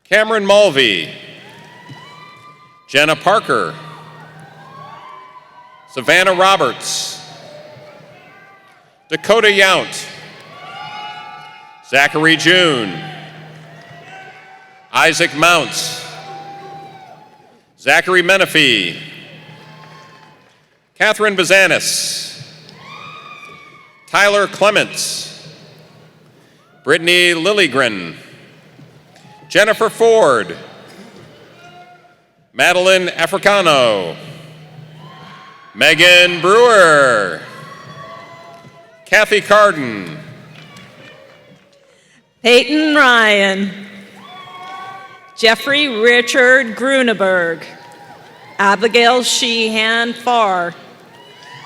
Cameron Mulvey, Jenna Parker, Savannah Roberts, Dakota Yount, Zachary June, Isaac Mounts, Zachary Menifee, Catherine Bazanis, Tyler Clements, Brittany Lilligren, Jennifer Ford, Madeline Africano, Megan Brewer, Kathy Carden, Peyton Ryan, Jeffrey Richard Gruneberg, Abigail Sheehan Farr,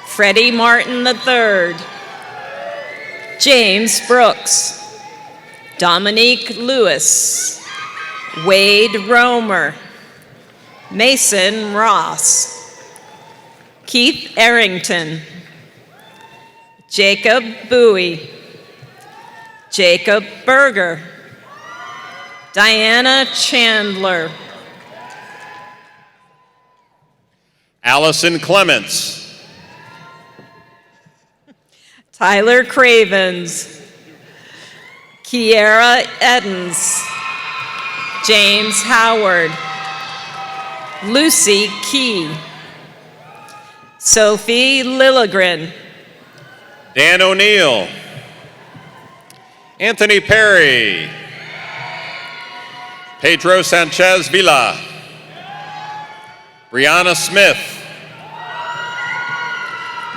Freddie Martin III, James Brooks, Dominique Lewis, Wade Romer, Mason Ross, Keith Arrington, Jacob Bowie, Jacob Berger, Diana Chandler, Allison Clements, Tyler Cravens, Kiera Edens, James Howard, Lucy Key, Sophie Lilligren, Dan O'Neill, Anthony Perry, Pedro Sanchez Villa, Brianna Smith,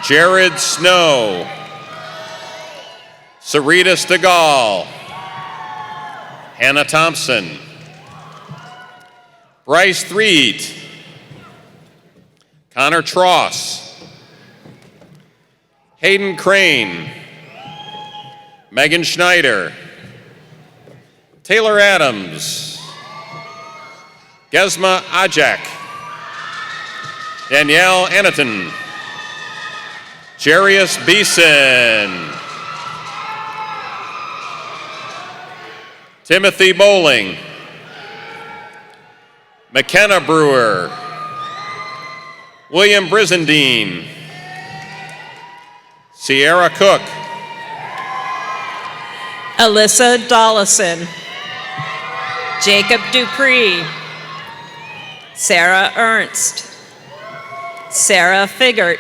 Jared Snow, Sarita Stegall, Hannah Thompson, Bryce Threed, Connor Tross, Hayden Crane, Megan Schneider, Taylor Adams, Gesma Ajak, Danielle Anaton, Jarius Beeson, Timothy Bowling, McKenna Brewer, William Brizendine, Sierra Cook, Alyssa Dollison, Jacob Dupree, Sarah Ernst, Sarah Figert,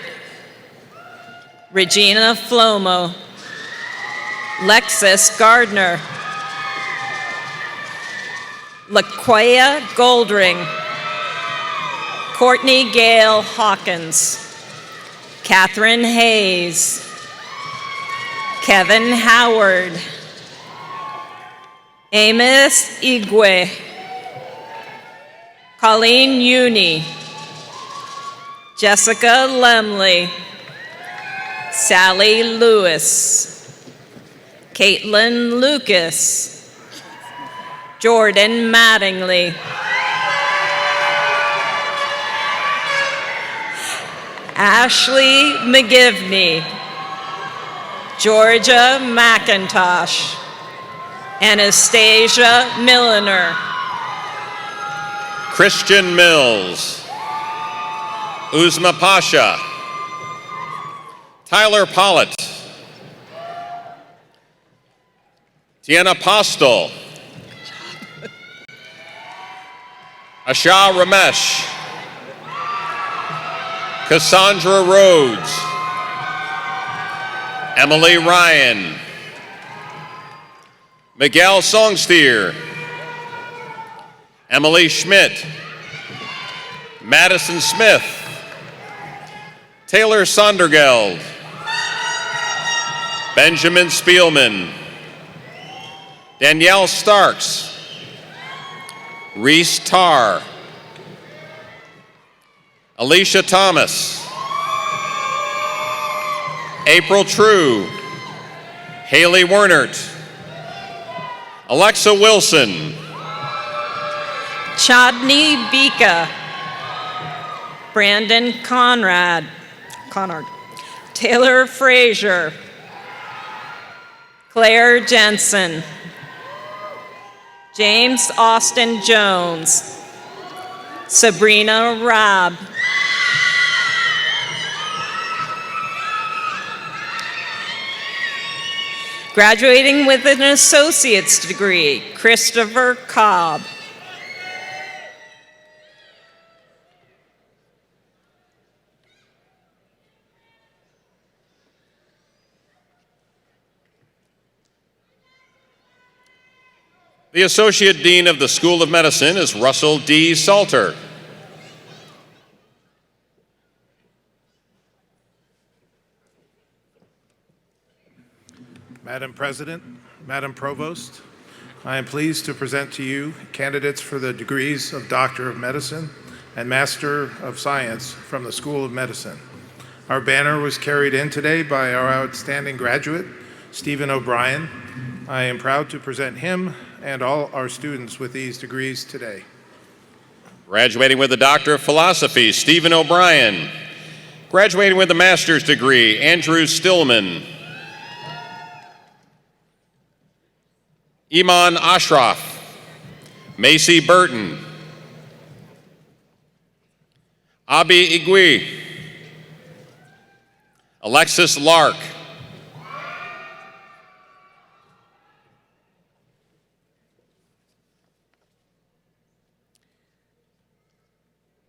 Regina Flomo, Lexus Gardner, LaQuaya Goldring, Courtney Gale Hawkins, Catherine Hayes, Kevin Howard, Amos Igwe, Colleen Uni, Jessica Lemley, Sally Lewis, Caitlin Lucas, Jordan Mattingly, Ashley McGivney, Georgia McIntosh, Anastasia Milliner, Christian Mills, Uzma Pasha, Tyler Pollitt, Tiana Postel, Asha Ramesh, Cassandra Rhodes, Emily Ryan, Miguel Songsteer, Emily Schmidt, Madison Smith, Taylor Sondergeld, Benjamin Spielman, Danielle Starks, Reese Tarr, Alicia Thomas, April True, Haley Wernert, Alexa Wilson, Chodney Bika, Brandon Conrad, Taylor Frazier, Claire Jensen, James Austin Jones, Sabrina Rabb, graduating with an associate's degree, Christopher Cobb. The Associate Dean of the School of Medicine is Russell D. Salter. Madam President, Madam Provost, I am pleased to present to you candidates for the degrees of Doctor of Medicine and Master of Science from the School of Medicine. Our banner was carried in today by our outstanding graduate, Stephen O'Brien, I am proud to present him and all our students with these degrees today. Graduating with a Doctor of Philosophy, Stephen O'Brien. Graduating with a master's degree, Andrew Stillman. Iman Ashraf. Macy Burton. Abi Igui. Alexis Lark.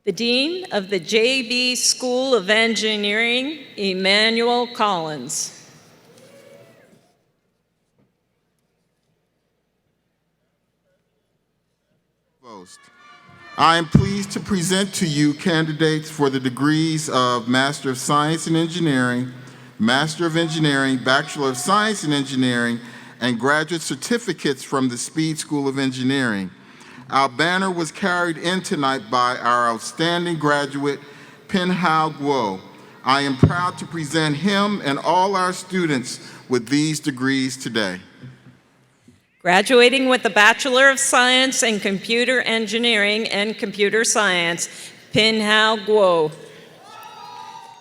The Dean of the J.B. School of Engineering, Emmanuel Collins. I am pleased to present to you candidates for the degrees of Master of Science in Engineering, Master of Engineering, Bachelor of Science in Engineering, and graduate certificates from the Speed School of Engineering. Our banner was carried in tonight by our outstanding graduate, Pinhao Guo. I am proud to present him and all our students with these degrees today. Graduating with a Bachelor of Science in Computer Engineering and Computer Science, Pinhao Guo.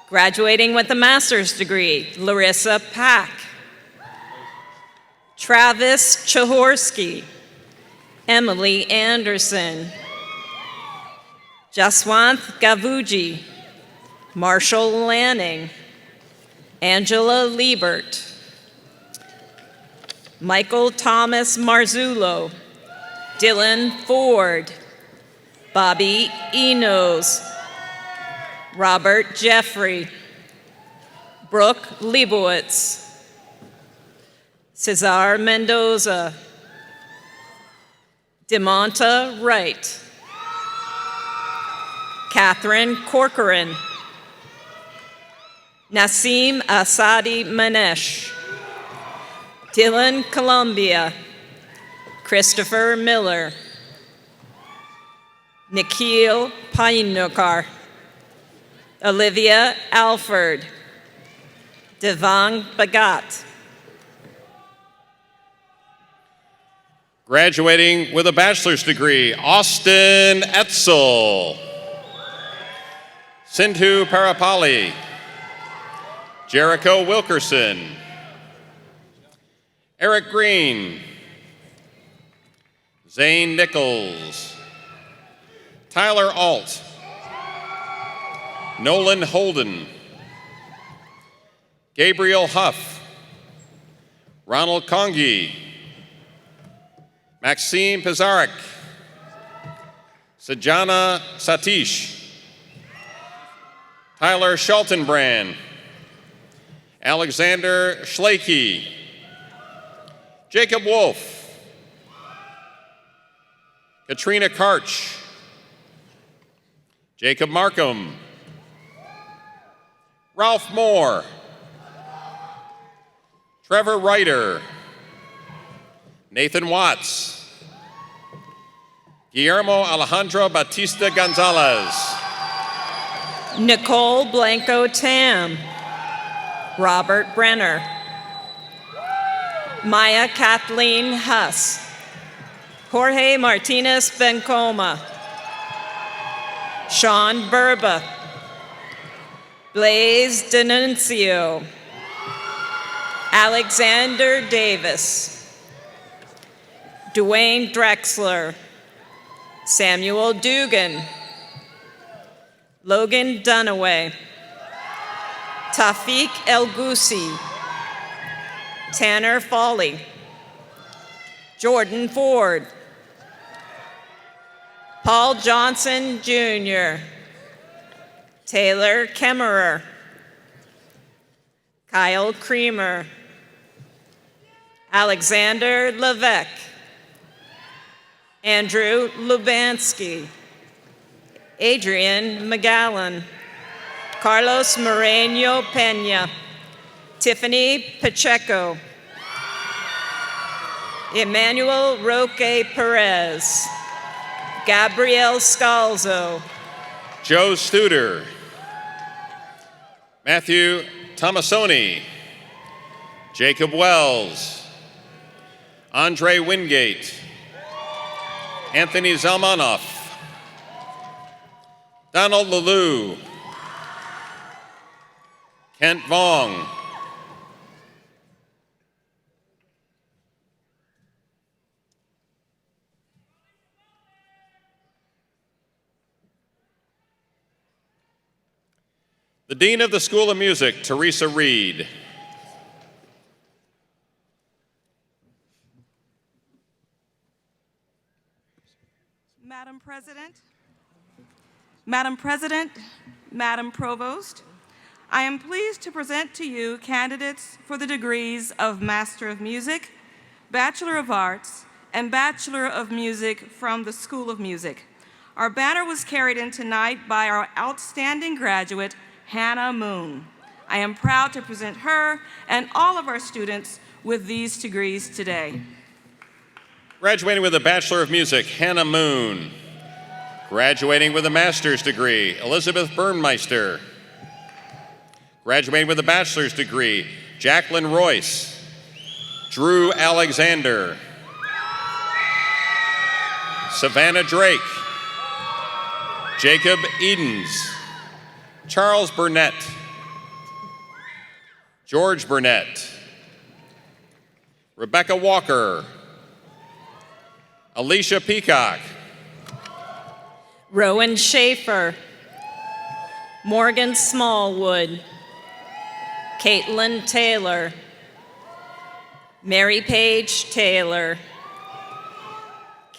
Graduating with a master's degree, Larissa Pack. Travis Chahorsky. Emily Anderson. Jaswanth Gavuji. Marshall Lanning. Angela Liebert. Michael Thomas Marzullo. Dylan Ford. Bobby Enos. Robert Jeffrey. Brooke Leibowitz. Cesar Mendoza. Demonta Wright. Catherine Corcoran. Nassim Asadi Manesh. Dylan Columbia. Christopher Miller. Nikhil Painokar. Olivia Alford. Devang Bagat. Graduating with a bachelor's degree, Austin Etzel. Sindhu Parapali. Jericho Wilkerson. Eric Green. Zane Nichols. Tyler Alt. Nolan Holden. Gabriel Huff. Ronald Kongi. Maxime Pizarek. Sajana Satish. Tyler Schultenbrand. Alexander Schlakey. Jacob Wolf. Katrina Karch. Jacob Markham. Ralph Moore. Trevor Ryder. Nathan Watts. Guillermo Alejandro Batista Gonzalez. Nicole Blanco Tam. Robert Brenner. Maya Kathleen Huss. Jorge Martinez Bencoma. Sean Burba. Blaze Denuncio. Alexander Davis. Dwayne Drexler. Samuel Dugan. Logan Dunaway. Tafiq El Ghoussi. Tanner Foley. Jordan Ford. Paul Johnson Jr. Taylor Kemmerer. Kyle Creamer. Alexander Levesque. Andrew Lubansky. Adrian McGowan. Carlos Moreno Pena. Tiffany Pacheco. Emmanuel Roque Perez. Gabrielle Scalzo. Joe Studer. Matthew Tomasoni. Jacob Wells. Andre Wingate, Anthony Zalmanoff, Donald Lalou, Kent Vong, the Dean of the School of Music, Teresa Reed. Madam President, Madam Provost, I am pleased to present to you candidates for the degrees of Master of Music, Bachelor of Arts, and Bachelor of Music from the School of Music. Our banner was carried in tonight by our outstanding graduate, Hannah Moon. I am proud to present her and all of our students with these degrees today. Graduating with a Bachelor of Music, Hannah Moon. Graduating with a master's degree, Elizabeth Burnmeister. Graduating with a bachelor's degree, Jacqueline Royce. Drew Alexander. Savannah Drake. Jacob Edens. Charles Burnett. George Burnett. Rebecca Walker. Alicia Peacock. Rowan Schaefer, Morgan Smallwood, Caitlin Taylor, Mary Page Taylor,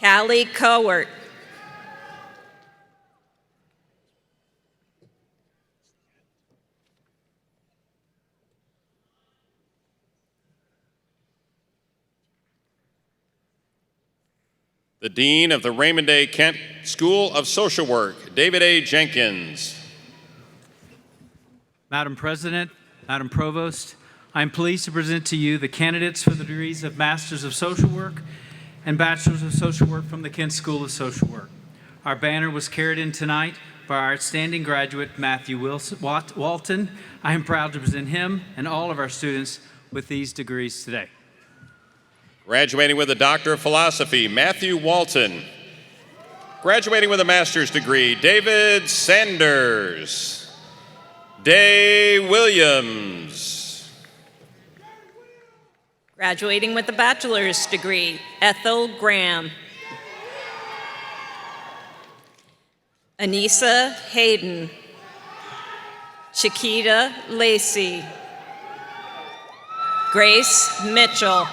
Callie Cowart, the Dean of the Raymond A. Kent School of Social Work, David A. Jenkins. Madam President, Madam Provost, I am pleased to present to you the candidates for the degrees of Masters of Social Work and Bachelors of Social Work from the Kent School of Social Work. Our banner was carried in tonight by our outstanding graduate, Matthew Walton. I am proud to present him and all of our students with these degrees today. Graduating with a Doctor of Philosophy, Matthew Walton. Graduating with a master's degree, David Sanders. Day Williams. graduating with a bachelor's degree, Ethel Graham. Anissa Hayden, Shakita Lacey, Grace Mitchell,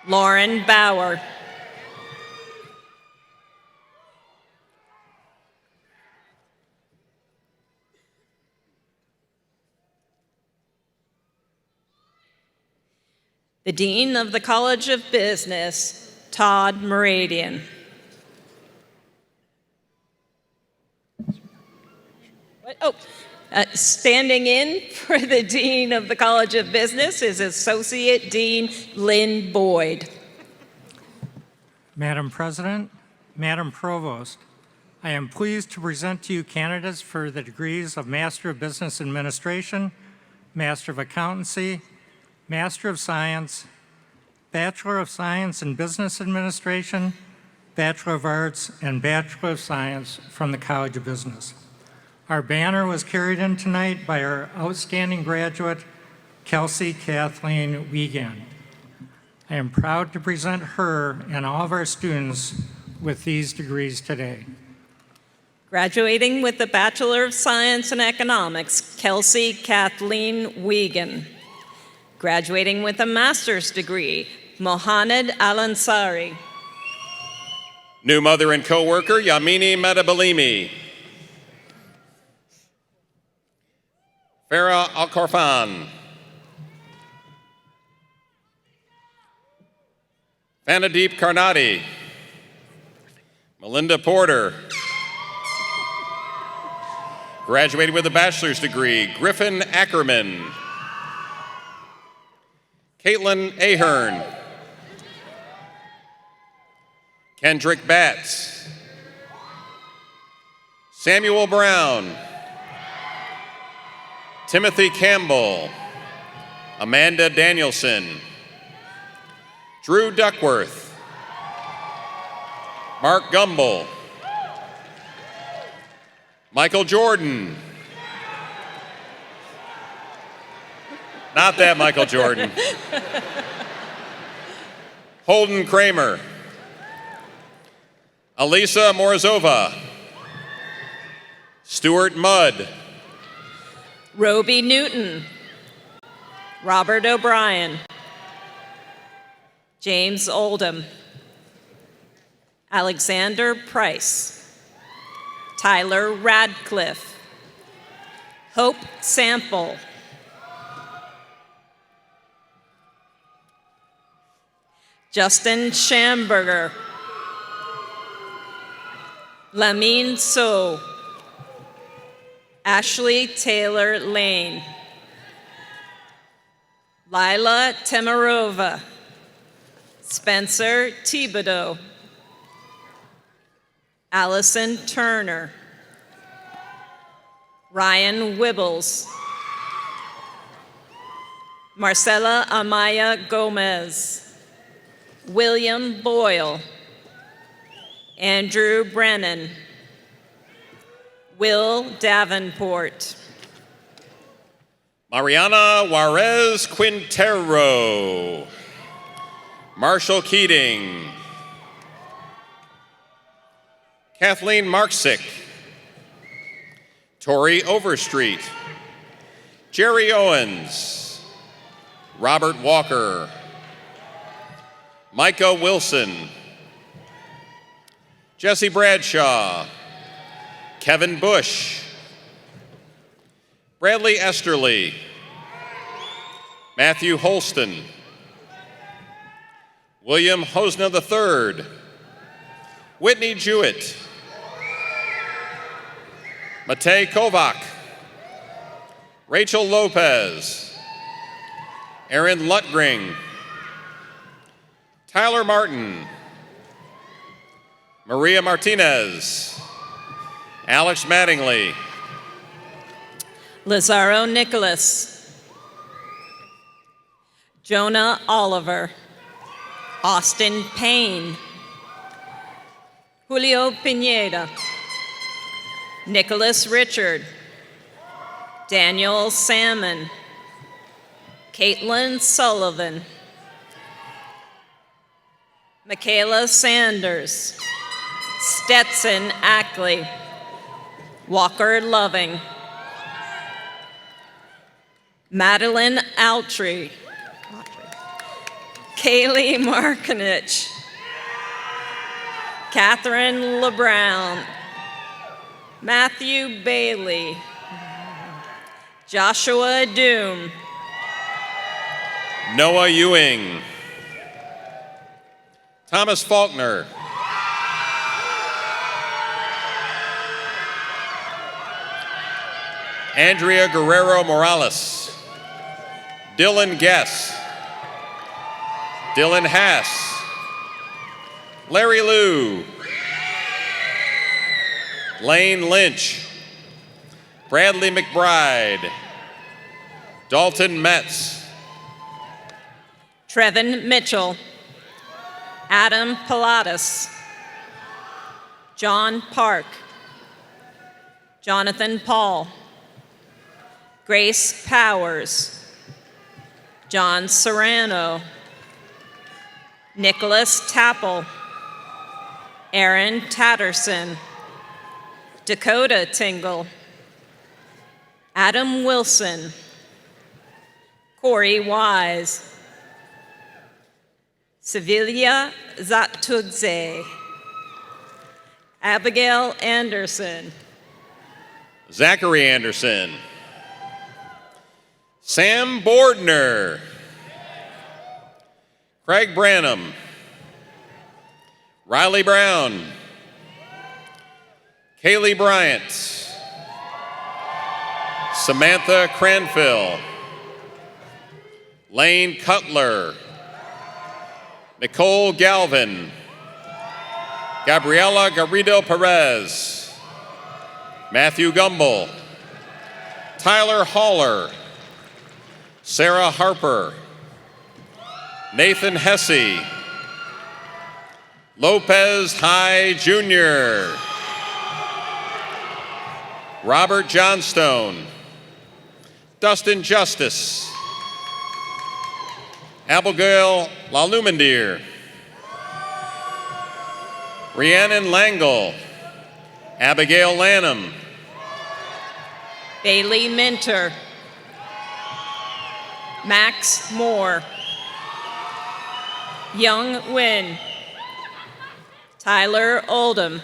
Lauren Bauer. The Dean of the College of Business, Todd Meridian. Standing in for the Dean of the College of Business is Associate Dean Lynn Boyd. Madam President, Madam Provost, I am pleased to present to you candidates for the degrees of Master of Business Administration, Master of Accountancy, Master of Science, Bachelor of Science in Business Administration, Bachelor of Arts, and Bachelor of Science from the College of Business. Our banner was carried in tonight by our outstanding graduate, Kelsey Kathleen Wiegand. I am proud to present her and all of our students with these degrees today. Graduating with the Bachelor of Science in Economics, Kelsey Kathleen Wiegand. Graduating with a master's degree, Mohanad Alansari. New mother and co-worker, Yamini Metabalimi. Farah Al-Korfan. Vanadeep Karnati. Melinda Porter. Graduated with a bachelor's degree, Griffin Ackerman. Caitlin Ahern. Kendrick Batts. Samuel Brown. Timothy Campbell. Amanda Danielson. Drew Duckworth, Mark Gumbel, Michael Jordan. Not that Michael Jordan. Holden Kramer, Alisa Morozova, Stuart Mudd, Roby Newton, Robert O'Brien, James Oldham, Alexander Price, Tyler Radcliffe, Hope Sample, Justin Schamberger, Lamine So, Ashley Taylor Lane, Lila Temerova, Spencer Thibodeau, Allison Turner, Ryan Wibbles, Marcela Amaya Gomez, William Boyle, Andrew Brennan, Will Davenport, Mariana Juarez Quintero, Marshall Keating, Kathleen Marksick, Tori Overstreet, Jerry Owens, Robert Walker, Micah Wilson, Jesse Bradshaw, Kevin Bush, Bradley Esterly, Matthew Holston, William Hosna III, Whitney Jewett, Matej Kovac, Rachel Lopez, Aaron Lutgring, Tyler Martin, Maria Martinez, Alex Mattingly, Lazaro Nicholas, Jonah Oliver, Austin Payne, Julio Pineda, Nicholas Richard, Daniel Salmon, Caitlin Sullivan, Michaela Sanders, Stetson Ackley, Walker Loving, Madeline Altry, Kaylee Markinich, Catherine LeBrown, Matthew Bailey, Joshua Doom, Noah Ewing, Thomas Faulkner, Andrea Guerrero Morales, Dylan Guess, Dylan Hass, Larry Liu, Lane Lynch, Bradley McBride, Dalton Metz, Trevin Mitchell, Adam Pilatus, John Park, Jonathan Paul, Grace Powers, John Serrano, Nicholas Tapple, Aaron Tatterson, Dakota Tingle, Adam Wilson, Corey Wise, Sevilla Zatudze, Abigail Anderson, Zachary Anderson, Sam Bordner, Craig Branham, Riley Brown, Kaylee Bryant, Samantha Cranfill, Lane Cutler, Nicole Galvin, Gabriela Garrido Perez, Matthew Gumbel, Tyler Haller, Sarah Harper, Nathan Hesse, Lopez High Jr., Robert Johnstone, Dustin Justice, Abigail Lalumandir, Rhiannon Langle, Abigail Lanham, Bailey Minter, Max Moore, Young Nguyen, Tyler Oldham,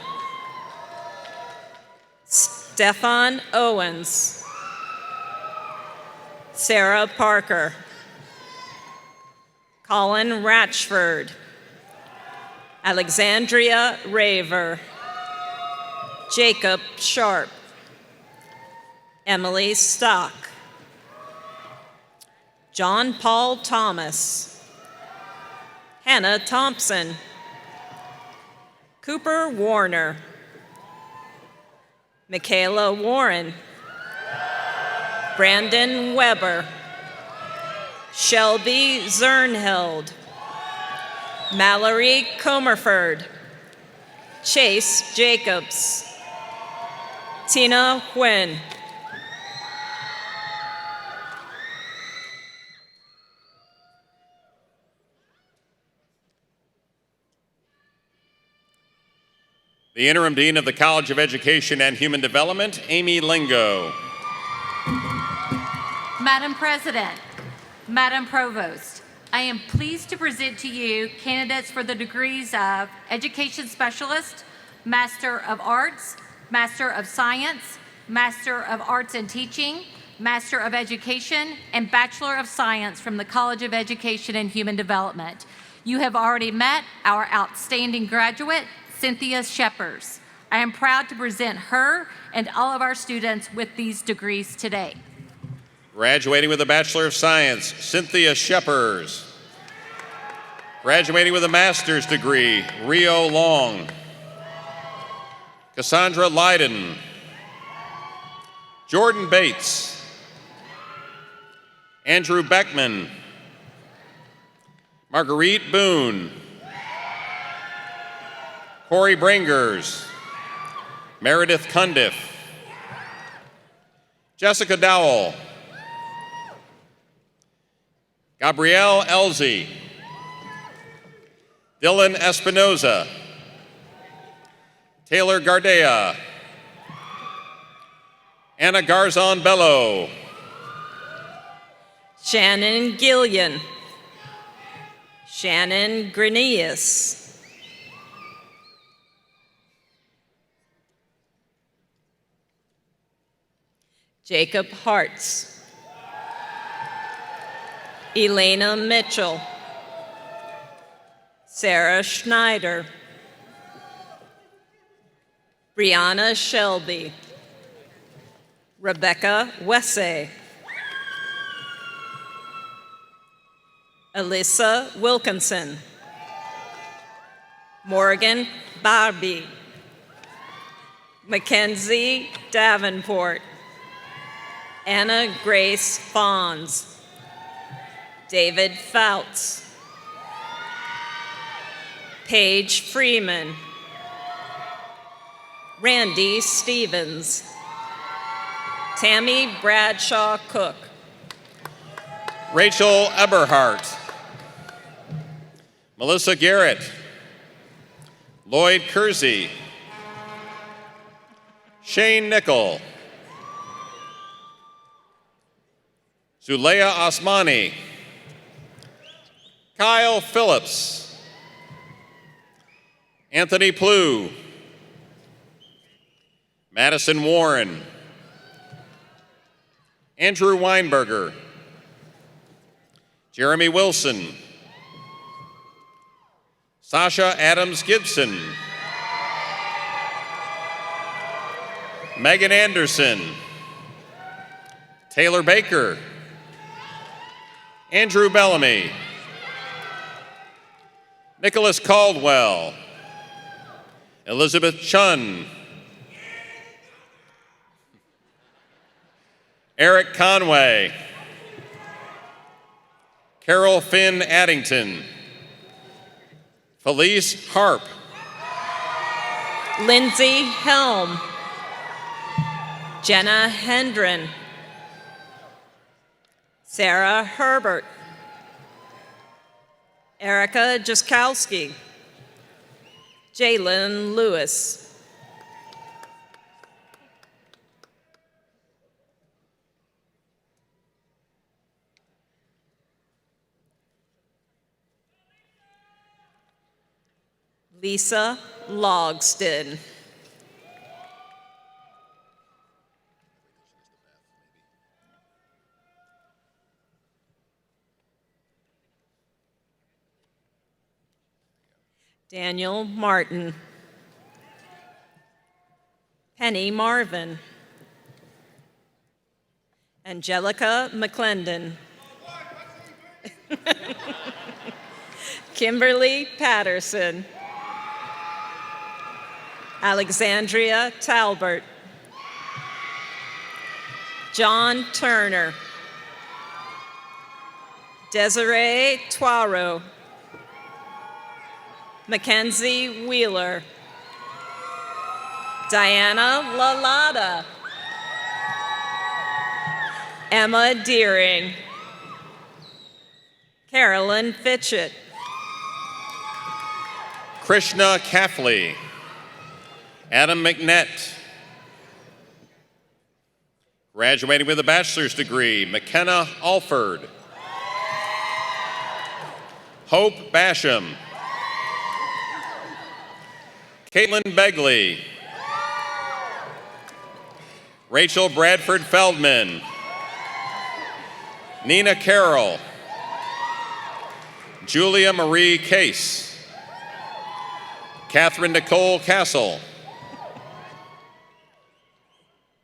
Stefan Owens, Sarah Parker, Colin Ratchford, Alexandria Raver, Jacob Sharp, Emily Stock, John Paul Thomas, Hannah Thompson, Cooper Warner, Michaela Warren, Brandon Weber, Shelby Zernheld, Mallory Comerford, Chase Jacobs, Tina Nguyen. The Interim Dean of the College of Education and Human Development, Amy Lingo. Madam President, Madam Provost, I am pleased to present to you candidates for the degrees of Education Specialist, Master of Arts, Master of Science, Master of Arts and Teaching, Master of Education, and Bachelor of Science from the College of Education and Human Development. You have already met our outstanding graduate, Cynthia Sheppers. I am proud to present her and all of our students with these degrees today. Graduating with a Bachelor of Science, Cynthia Sheppers. Graduating with a master's degree, Rio Long. Cassandra Leiden. Jordan Bates. Andrew Beckman. Marguerite Boone. Corey Bringers. Meredith Cundiff. Jessica Dowell. Gabrielle Elzy. Dylan Espinoza. Taylor Gardea. Anna Garzon Bello. Shannon Gillian. Shannon Grenius. Jacob Hartz. Elena Mitchell. Sarah Schneider. Brianna Shelby. Rebecca Wessay. Alyssa Wilkinson. Morgan Barbie. Mackenzie Davenport. Anna Grace Fons. David Fouts. Paige Freeman. Randy Stevens. Tammy Bradshaw Cook. Rachel Eberhardt. Melissa Garrett. Lloyd Kersey. Shane Nickel. Zulea Osmani. Kyle Phillips. Anthony Plew. Madison Warren. Andrew Weinberger. Jeremy Wilson. Sasha Adams Gibson. Megan Anderson. Taylor Baker. Andrew Bellamy. Nicholas Caldwell. Elizabeth Chun. Eric Conway. Carol Finn Addington. Felice Harp. Lindsay Helm, Jenna Hendren, Sarah Herbert, Erica Jaskowski, Jalen Lewis, Lisa Logston, Daniel Martin, Penny Marvin, Angelica McClendon, Kimberly Patterson, Alexandria Talbert, John Turner, Desiree Tuaro, Mackenzie Wheeler, Diana Lalada, Emma Deering, Carolyn Fitchett, Krishna Kafley, Adam McNett. Graduating with a bachelor's degree, McKenna Alford, Hope Basham, Caitlin Begley, Rachel Bradford Feldman, Nina Carroll, Julia Marie Case, Catherine Nicole Castle,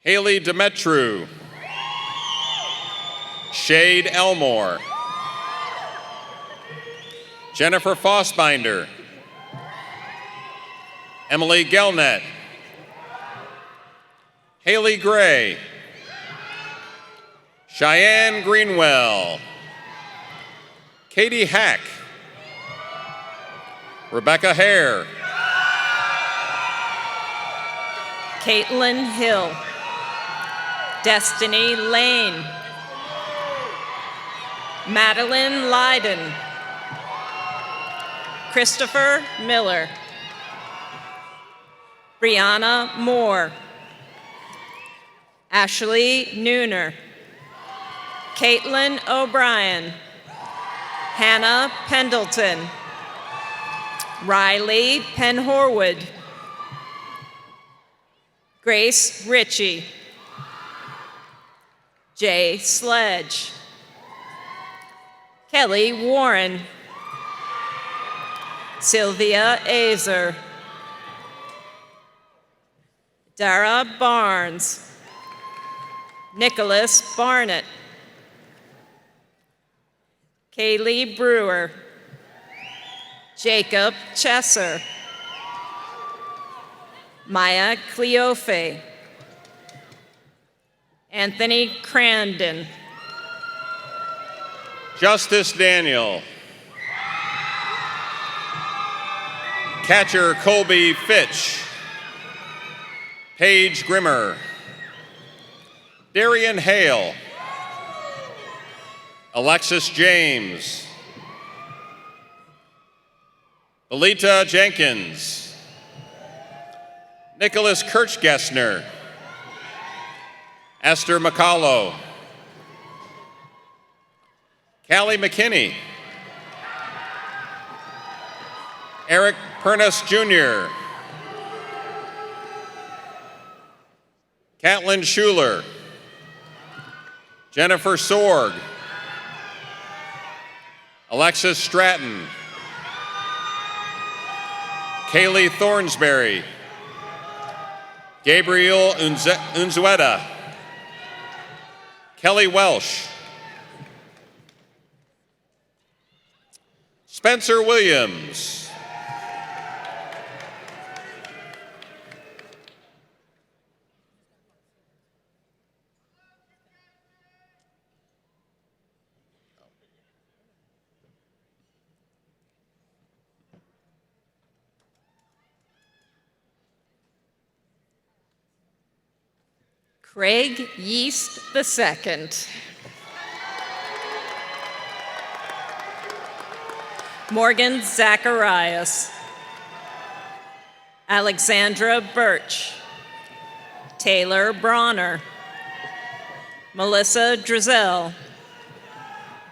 Haley Demetru, Shade Elmore, Jennifer Fossbinder, Emily Gelnet, Haley Gray, Cheyenne Greenwell, Katie Hack, Rebecca Hare, Caitlin Hill, Destiny Lane, Madeline Lyden, Christopher Miller, Brianna Moore, Ashley Nooner, Caitlin O'Brien, Hannah Pendleton, Riley Penhorwood, Grace Ritchie, Jay Sledge, Kelly Warren, Sylvia Azer, Dara Barnes, Nicholas Barnett, Kaylee Brewer, Jacob Chesser, Maya Cleofe, Anthony Crandon, Justice Daniel, catcher Colby Fitch, Paige Grimmer, Darian Hale, Alexis James, Alita Jenkins, Nicholas Kirchgessner, Esther McCullough, Callie McKinney, Eric Pernis Jr., Catlin Schuler, Jennifer Sorg, Alexis Stratton, Kaylee Thornsberry, Gabriel Unzueta, Kelly Welsh, Spencer Williams, Craig Yeast II. Morgan Zacharias. Alexandra Birch. Taylor Bronner. Melissa Drizel.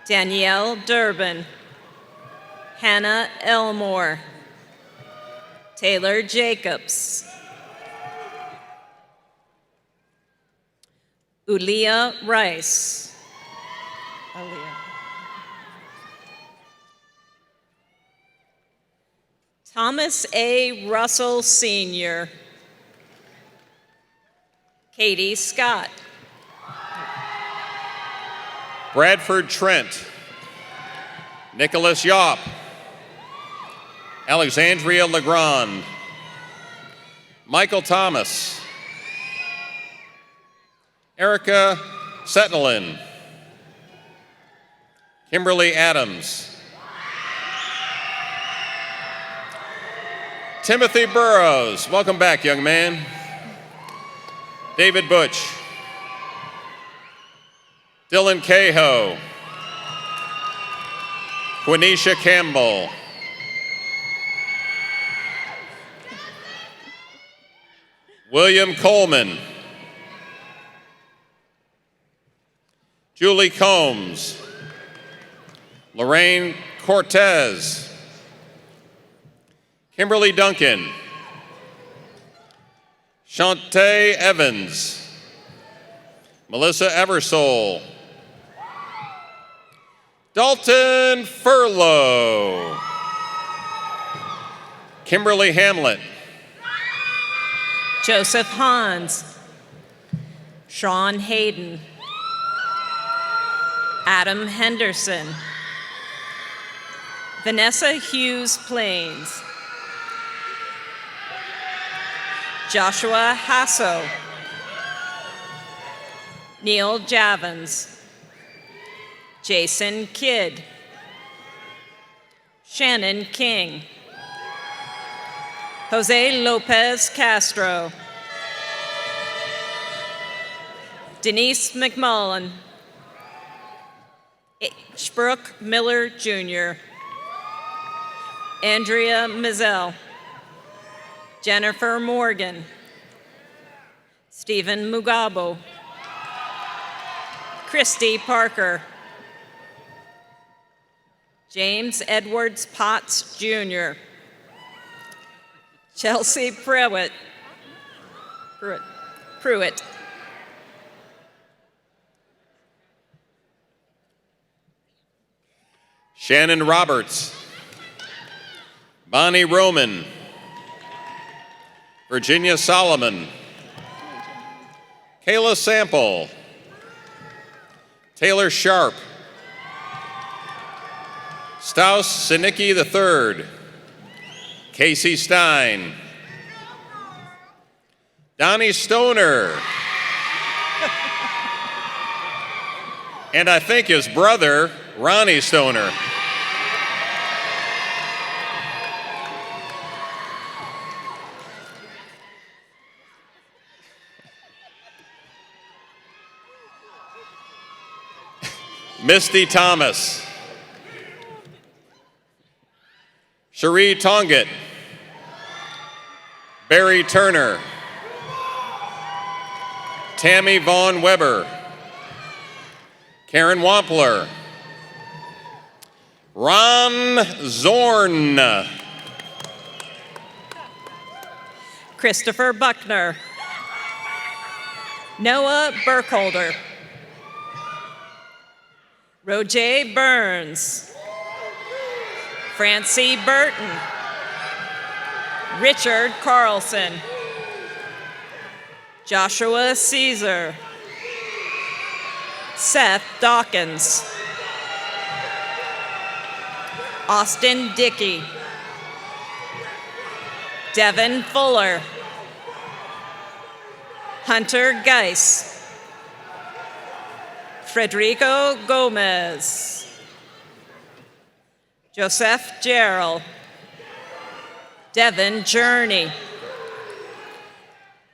Danielle Durbin. Hannah Elmore. Taylor Jacobs. Ulia Rice. Thomas A. Russell Sr. Katie Scott. Bradford Trent. Nicholas Yaup. Alexandria Legrand. Michael Thomas. Erica Setnalin. Kimberly Adams. Timothy Burrows. Welcome back, young man. David Butch. Dylan Cahoe. Quenisha Campbell. William Coleman. Julie Combs. Lorraine Cortez. Kimberly Duncan. Shantae Evans. Melissa Eversole. Dalton Furlow. Kimberly Hamlet. Joseph Hans. Sean Hayden. Adam Henderson. Vanessa Hughes Plains. Joshua Hasso. Neil Javins. Jason Kidd. Shannon King. Jose Lopez Castro. Denise McMullen. H. Brooke Miller Jr. Andrea Mizell. Jennifer Morgan. Stephen Mugabo. Christy Parker. James Edwards Potts Jr. Chelsea Pruitt. Shannon Roberts. Bonnie Roman. Virginia Solomon. Kayla Sample. Taylor Sharp. Staus Sinicki III. Casey Stein. Donnie Stoner. And I think his brother, Ronnie Stoner. Misty Thomas. Cherie Tonget. Barry Turner. Tammy Vaughn Weber. Karen Wampler. Ron Zorn. Christopher Buckner. Noah Burkholder. Roger Burns. Francie Burton. Richard Carlson. Joshua Caesar. Seth Dawkins. Austin Dickey. Devin Fuller. Hunter Geis. Frederico Gomez. Joseph Gerald. Devin Journey.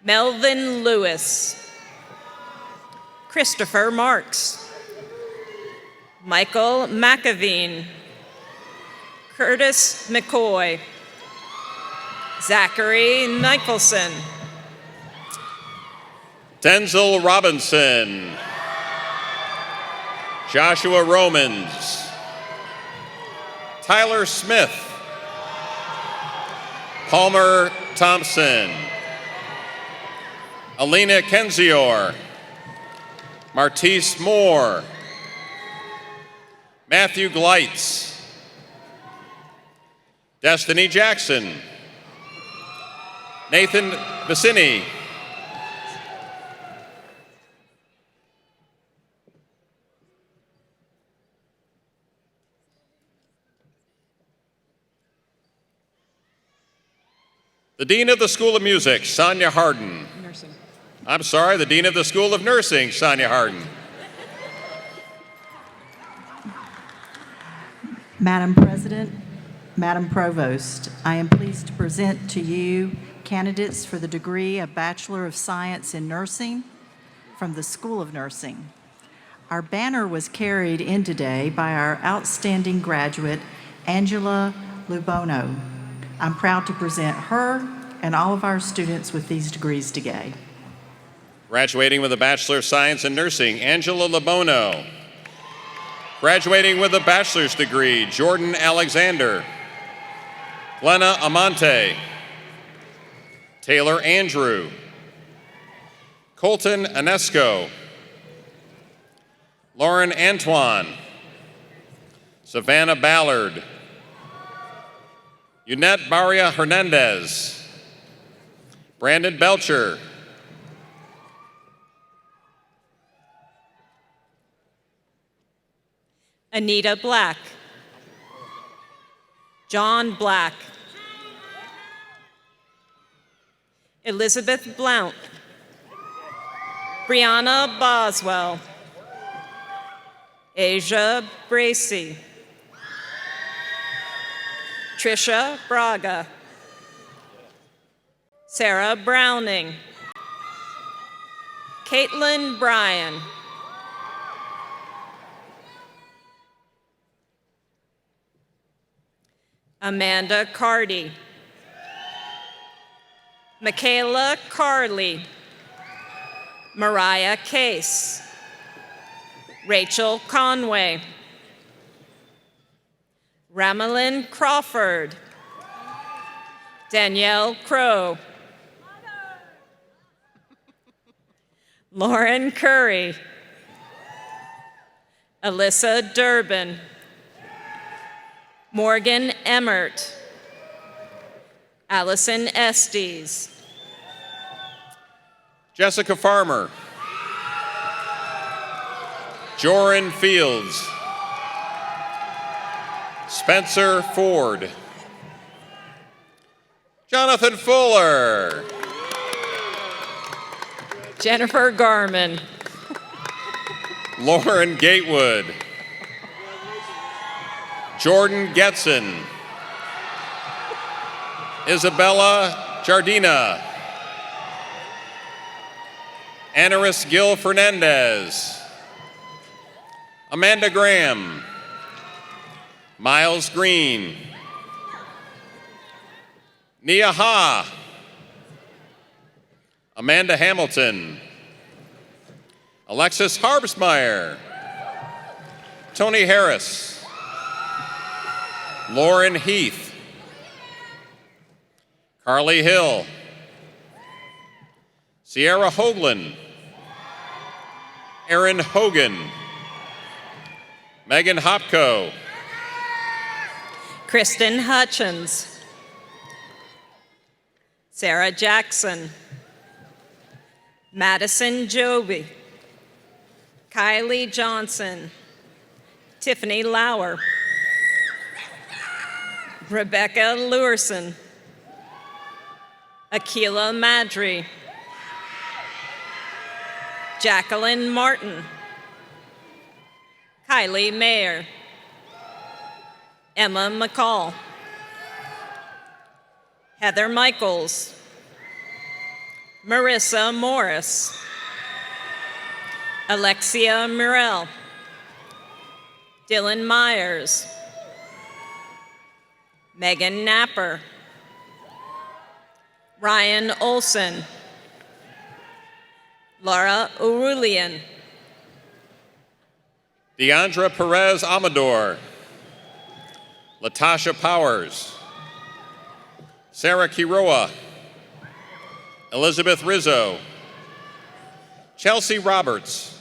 Melvin Lewis. Christopher Marks, Michael McAveen, Curtis McCoy, Zachary Nicholson, Denzel Robinson, Joshua Romans, Tyler Smith, Palmer Thompson, Alina Kenzior, Martise Moore, Matthew Gleitz, Destiny Jackson, Nathan Vicini, the Dean of the School of Music, Sonia Harden. I'm sorry, the Dean of the School of Nursing, Sonia Harden. Madam President, Madam Provost, I am pleased to present to you candidates for the degree of Bachelor of Science in Nursing from the School of Nursing. Our banner was carried in today by our outstanding graduate, Angela Lubono. I'm proud to present her and all of our students with these degrees today. Graduating with a Bachelor of Science in Nursing, Angela Labono. Graduating with a bachelor's degree, Jordan Alexander. Glenna Amante. Taylor Andrew. Colton Anesco. Lauren Antoine. Savannah Ballard. Yunette Baria Hernandez. Brandon Belcher. Anita Black, John Black, Elizabeth Blount, Brianna Boswell, Asia Bracy, Trisha Braga, Sarah Browning, Caitlin Bryan, Amanda Cardy, Michaela Carley, Mariah Case, Rachel Conway, Ramelin Crawford, Danielle Crow, Lauren Curry, Alyssa Durbin, Morgan Emmert, Allison Estes, Jessica Farmer, Joran Fields, Spencer Ford, Jonathan Fuller, Jennifer Garman, Lauren Gatewood, Jordan Getson, Isabella Jardina, Anaris Gil Fernandez, Amanda Graham, Miles Green, Nia Ha, Amanda Hamilton, Alexis Harbsmeyer, Tony Harris, Lauren Heath, Carly Hill, Sierra Hoagland, Erin Hogan, Megan Hopko, Kristen Hutchins, Sarah Jackson, Madison Joby, Kylie Johnson, Tiffany Lauer, Rebecca Lewerson, Akila Madry, Jacqueline Martin, Kylie Mayer, Emma McCall, Heather Michaels, Marissa Morris, Alexia Murrell, Dylan Myers, Megan Napper, Ryan Olson, Laura Urulian, Deandra Perez Amador, Latasha Powers, Sarah Quiroa, Elizabeth Rizzo, Chelsea Roberts,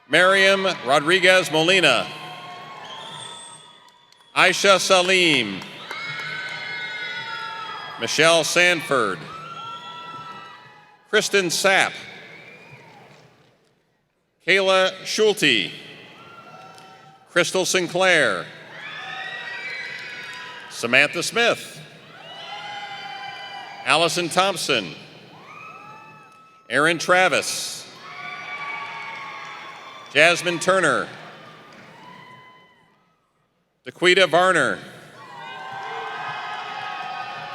Miriam Rodriguez Molina, Aisha Salim, Michelle Sanford, Kristen Sapp, Kayla Schulte, Crystal Sinclair, Samantha Smith, Allison Thompson, Aaron Travis, Jasmine Turner, DeQuita Varner,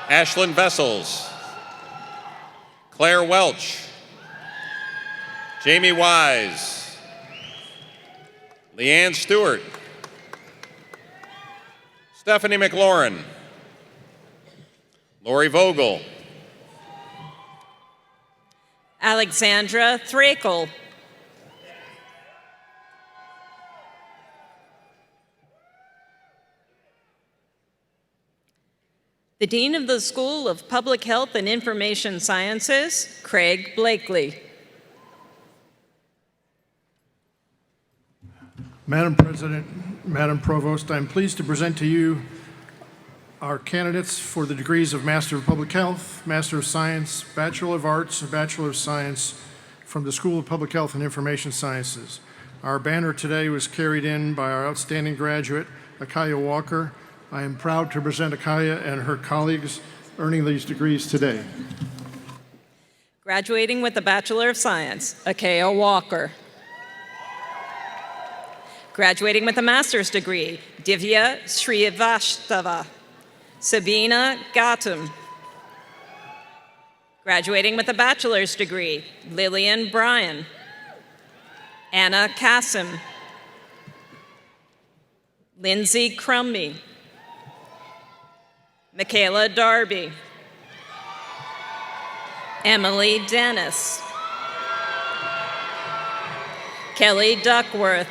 Ashlyn Vessels, Claire Welch, Jamie Wise, Leanne Stewart, Stephanie McLaurin, Lori Vogel, Alexandra Thrakel, the Dean of the School of Public Health and Information Sciences, Craig Blakely. Madam President, Madam Provost, I'm pleased to present to you our candidates for the degrees of Master of Public Health, Master of Science, Bachelor of Arts, and Bachelor of Science from the School of Public Health and Information Sciences. Our banner today was carried in by our outstanding graduate, Akaya Walker. I am proud to present Akaya and her colleagues earning these degrees today. Graduating with a Bachelor of Science, Akaya Walker. Graduating with a master's degree, Divya Srivastava, Sabina Gautam. Graduating with a bachelor's degree, Lillian Bryan, Anna Kassim, Lindsay Crumby, Michaela Darby, Emily Dennis, Kelly Duckworth,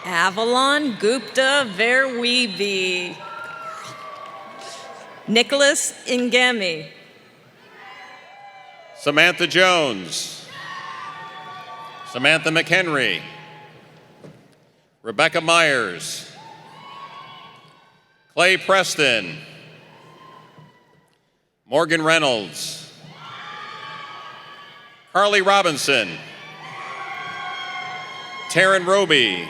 Avalon Gupta Verweevi, Nicholas Ingemi, Samantha Jones, Samantha McHenry, Rebecca Myers, Clay Preston, Morgan Reynolds, Carly Robinson, Taryn Roby,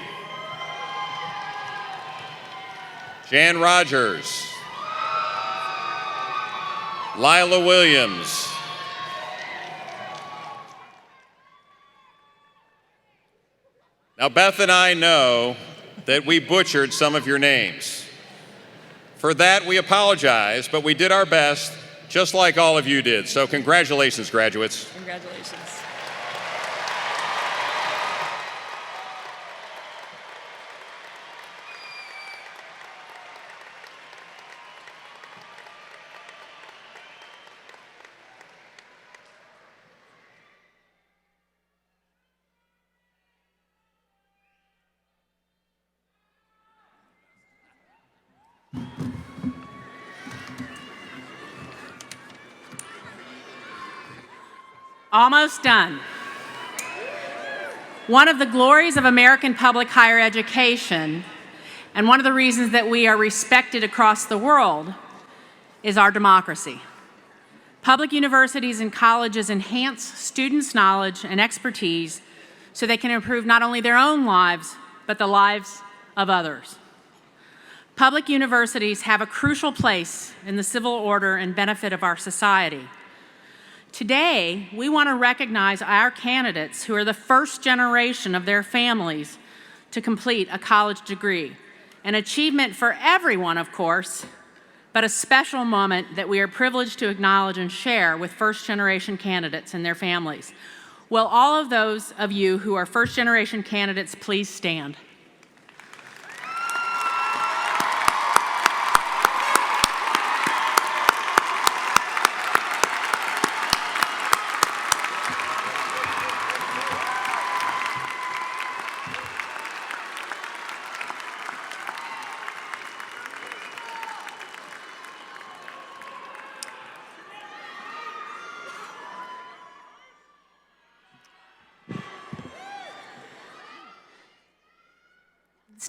Jan Rogers, Lila Williams, now Beth and I know that we butchered some of your names. For that we apologize, but we did our best, just like all of you did. So congratulations, graduates. Congratulations. Almost done. One of the glories of American public higher education, and one of the reasons that we are respected across the world, is our democracy. Public universities and colleges enhance students' knowledge and expertise so they can improve not only their own lives, but the lives of others. Public universities have a crucial place in the civil order and benefit of our society. Today, we want to recognize our candidates who are the first generation of their families to complete a college degree. An achievement for everyone, of course, but a special moment that we are privileged to acknowledge and share with first-generation candidates and their families. Will all of those of you who are first-generation candidates please stand?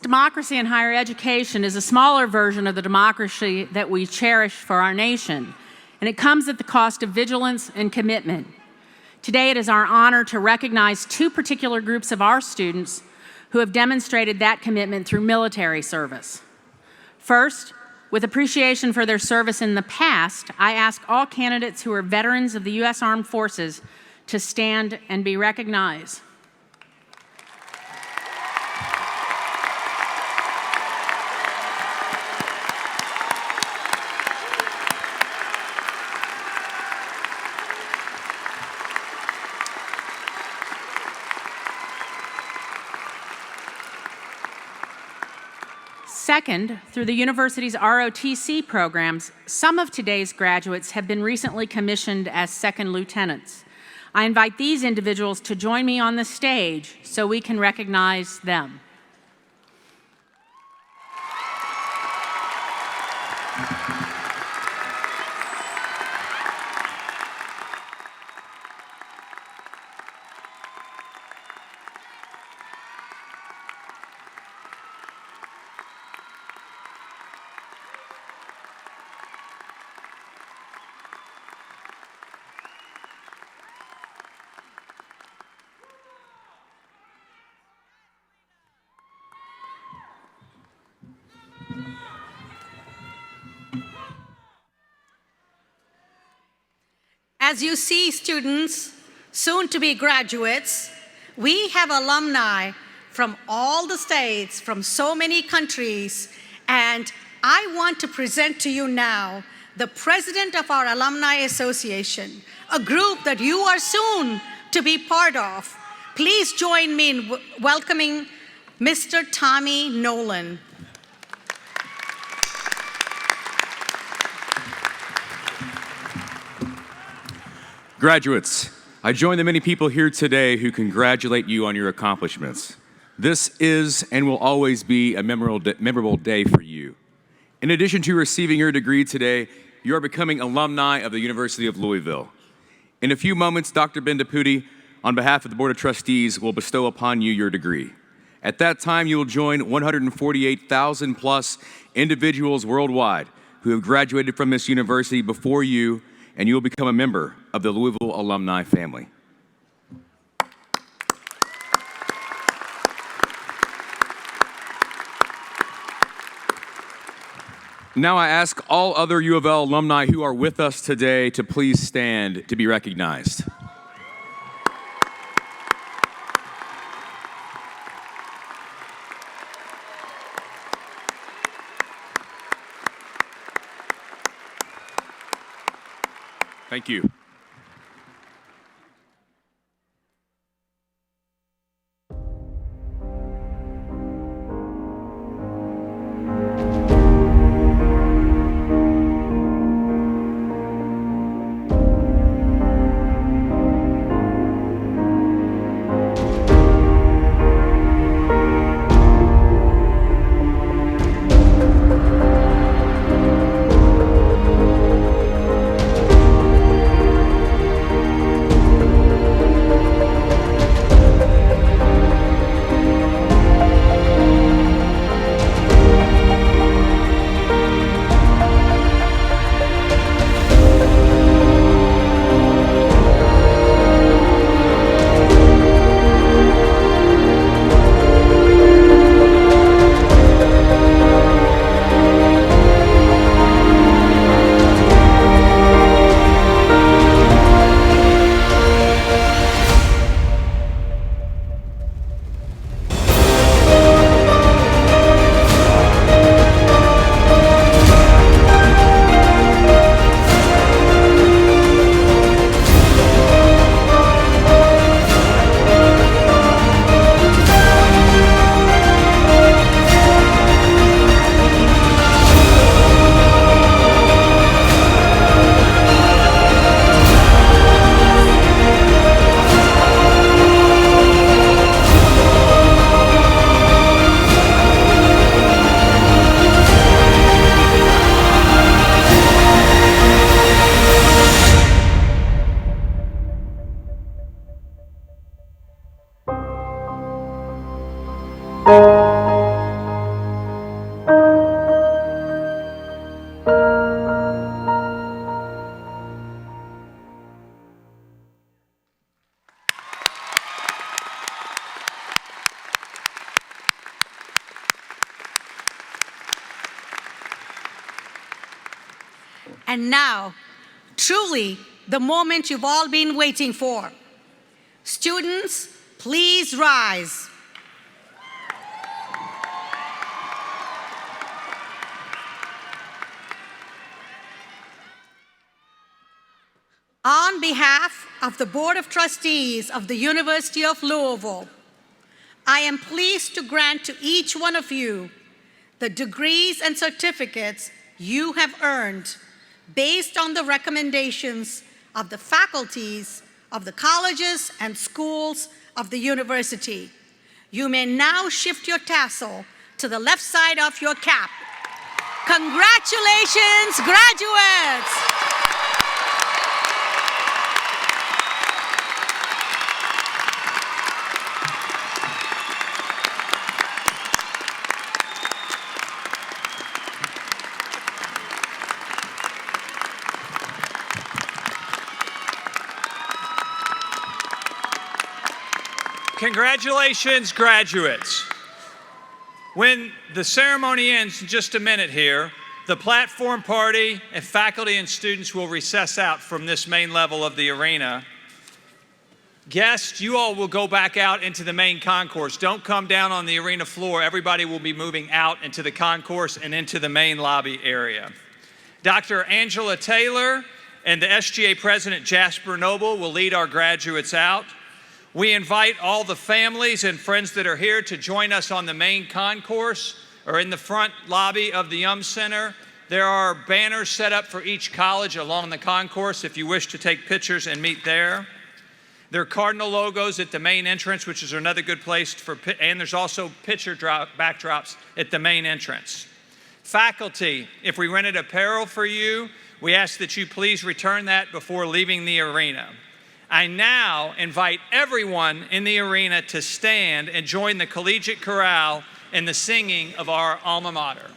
Democracy in higher education is a smaller version of the democracy that we cherish for our nation, and it comes at the cost of vigilance and commitment. Today, it is our honor to recognize two particular groups of our students who have demonstrated that commitment through military service. First, with appreciation for their service in the past, I ask all candidates who are veterans of the U.S. Armed Forces to stand and be recognized. Second, through the university's ROTC programs, some of today's graduates have been recently commissioned as second lieutenants. I invite these individuals to join me on the stage so we can recognize them. As you see, students, soon to be graduates, we have alumni from all the states, from so many countries, and I want to present to you now the president of our Alumni Association, a group that you are soon to be part of. Please join me in welcoming Mr. Tommy Nolan. Graduates, I join the many people here today who congratulate you on your accomplishments. This is and will always be a memorable day for you. In addition to receiving your degree today, you are becoming alumni of the University of Louisville. In a few moments, Dr. Bendaputi, on behalf of the Board of Trustees, will bestow upon you your degree. At that time, you will join 148,000 plus individuals worldwide who have graduated from this university before you, and you will become a member of the Louisville alumni family. Now I ask all other U of L alumni who are with us today to please stand to be recognized. Thank you. And now, truly, the moment you've all been waiting for. Students, please rise. On behalf of the Board of Trustees of the University of Louisville, I am pleased to grant to each one of you the degrees and certificates you have earned based on the recommendations of the faculties of the colleges and schools of the university. You may now shift your tassel to the left side of your cap. Congratulations, graduates! Congratulations, graduates. When the ceremony ends in just a minute here, the platform party and faculty and students will recess out from this main level of the arena. Guests, you all will go back out into the main concourse. Don't come down on the arena floor. Everybody will be moving out into the concourse and into the main lobby area. Dr. Angela Taylor and the SGA President Jasper Noble will lead our graduates out. We invite all the families and friends that are here to join us on the main concourse or in the front lobby of the Yum Center. There are banners set up for each college along the concourse if you wish to take pictures and meet there. There are Cardinal logos at the main entrance, which is another good place for, and there's also picture backdrops at the main entrance. Faculty, if we rented apparel for you, we ask that you please return that before leaving the arena. I now invite everyone in the arena to stand and join the collegiate chorale in the singing of our alma mater.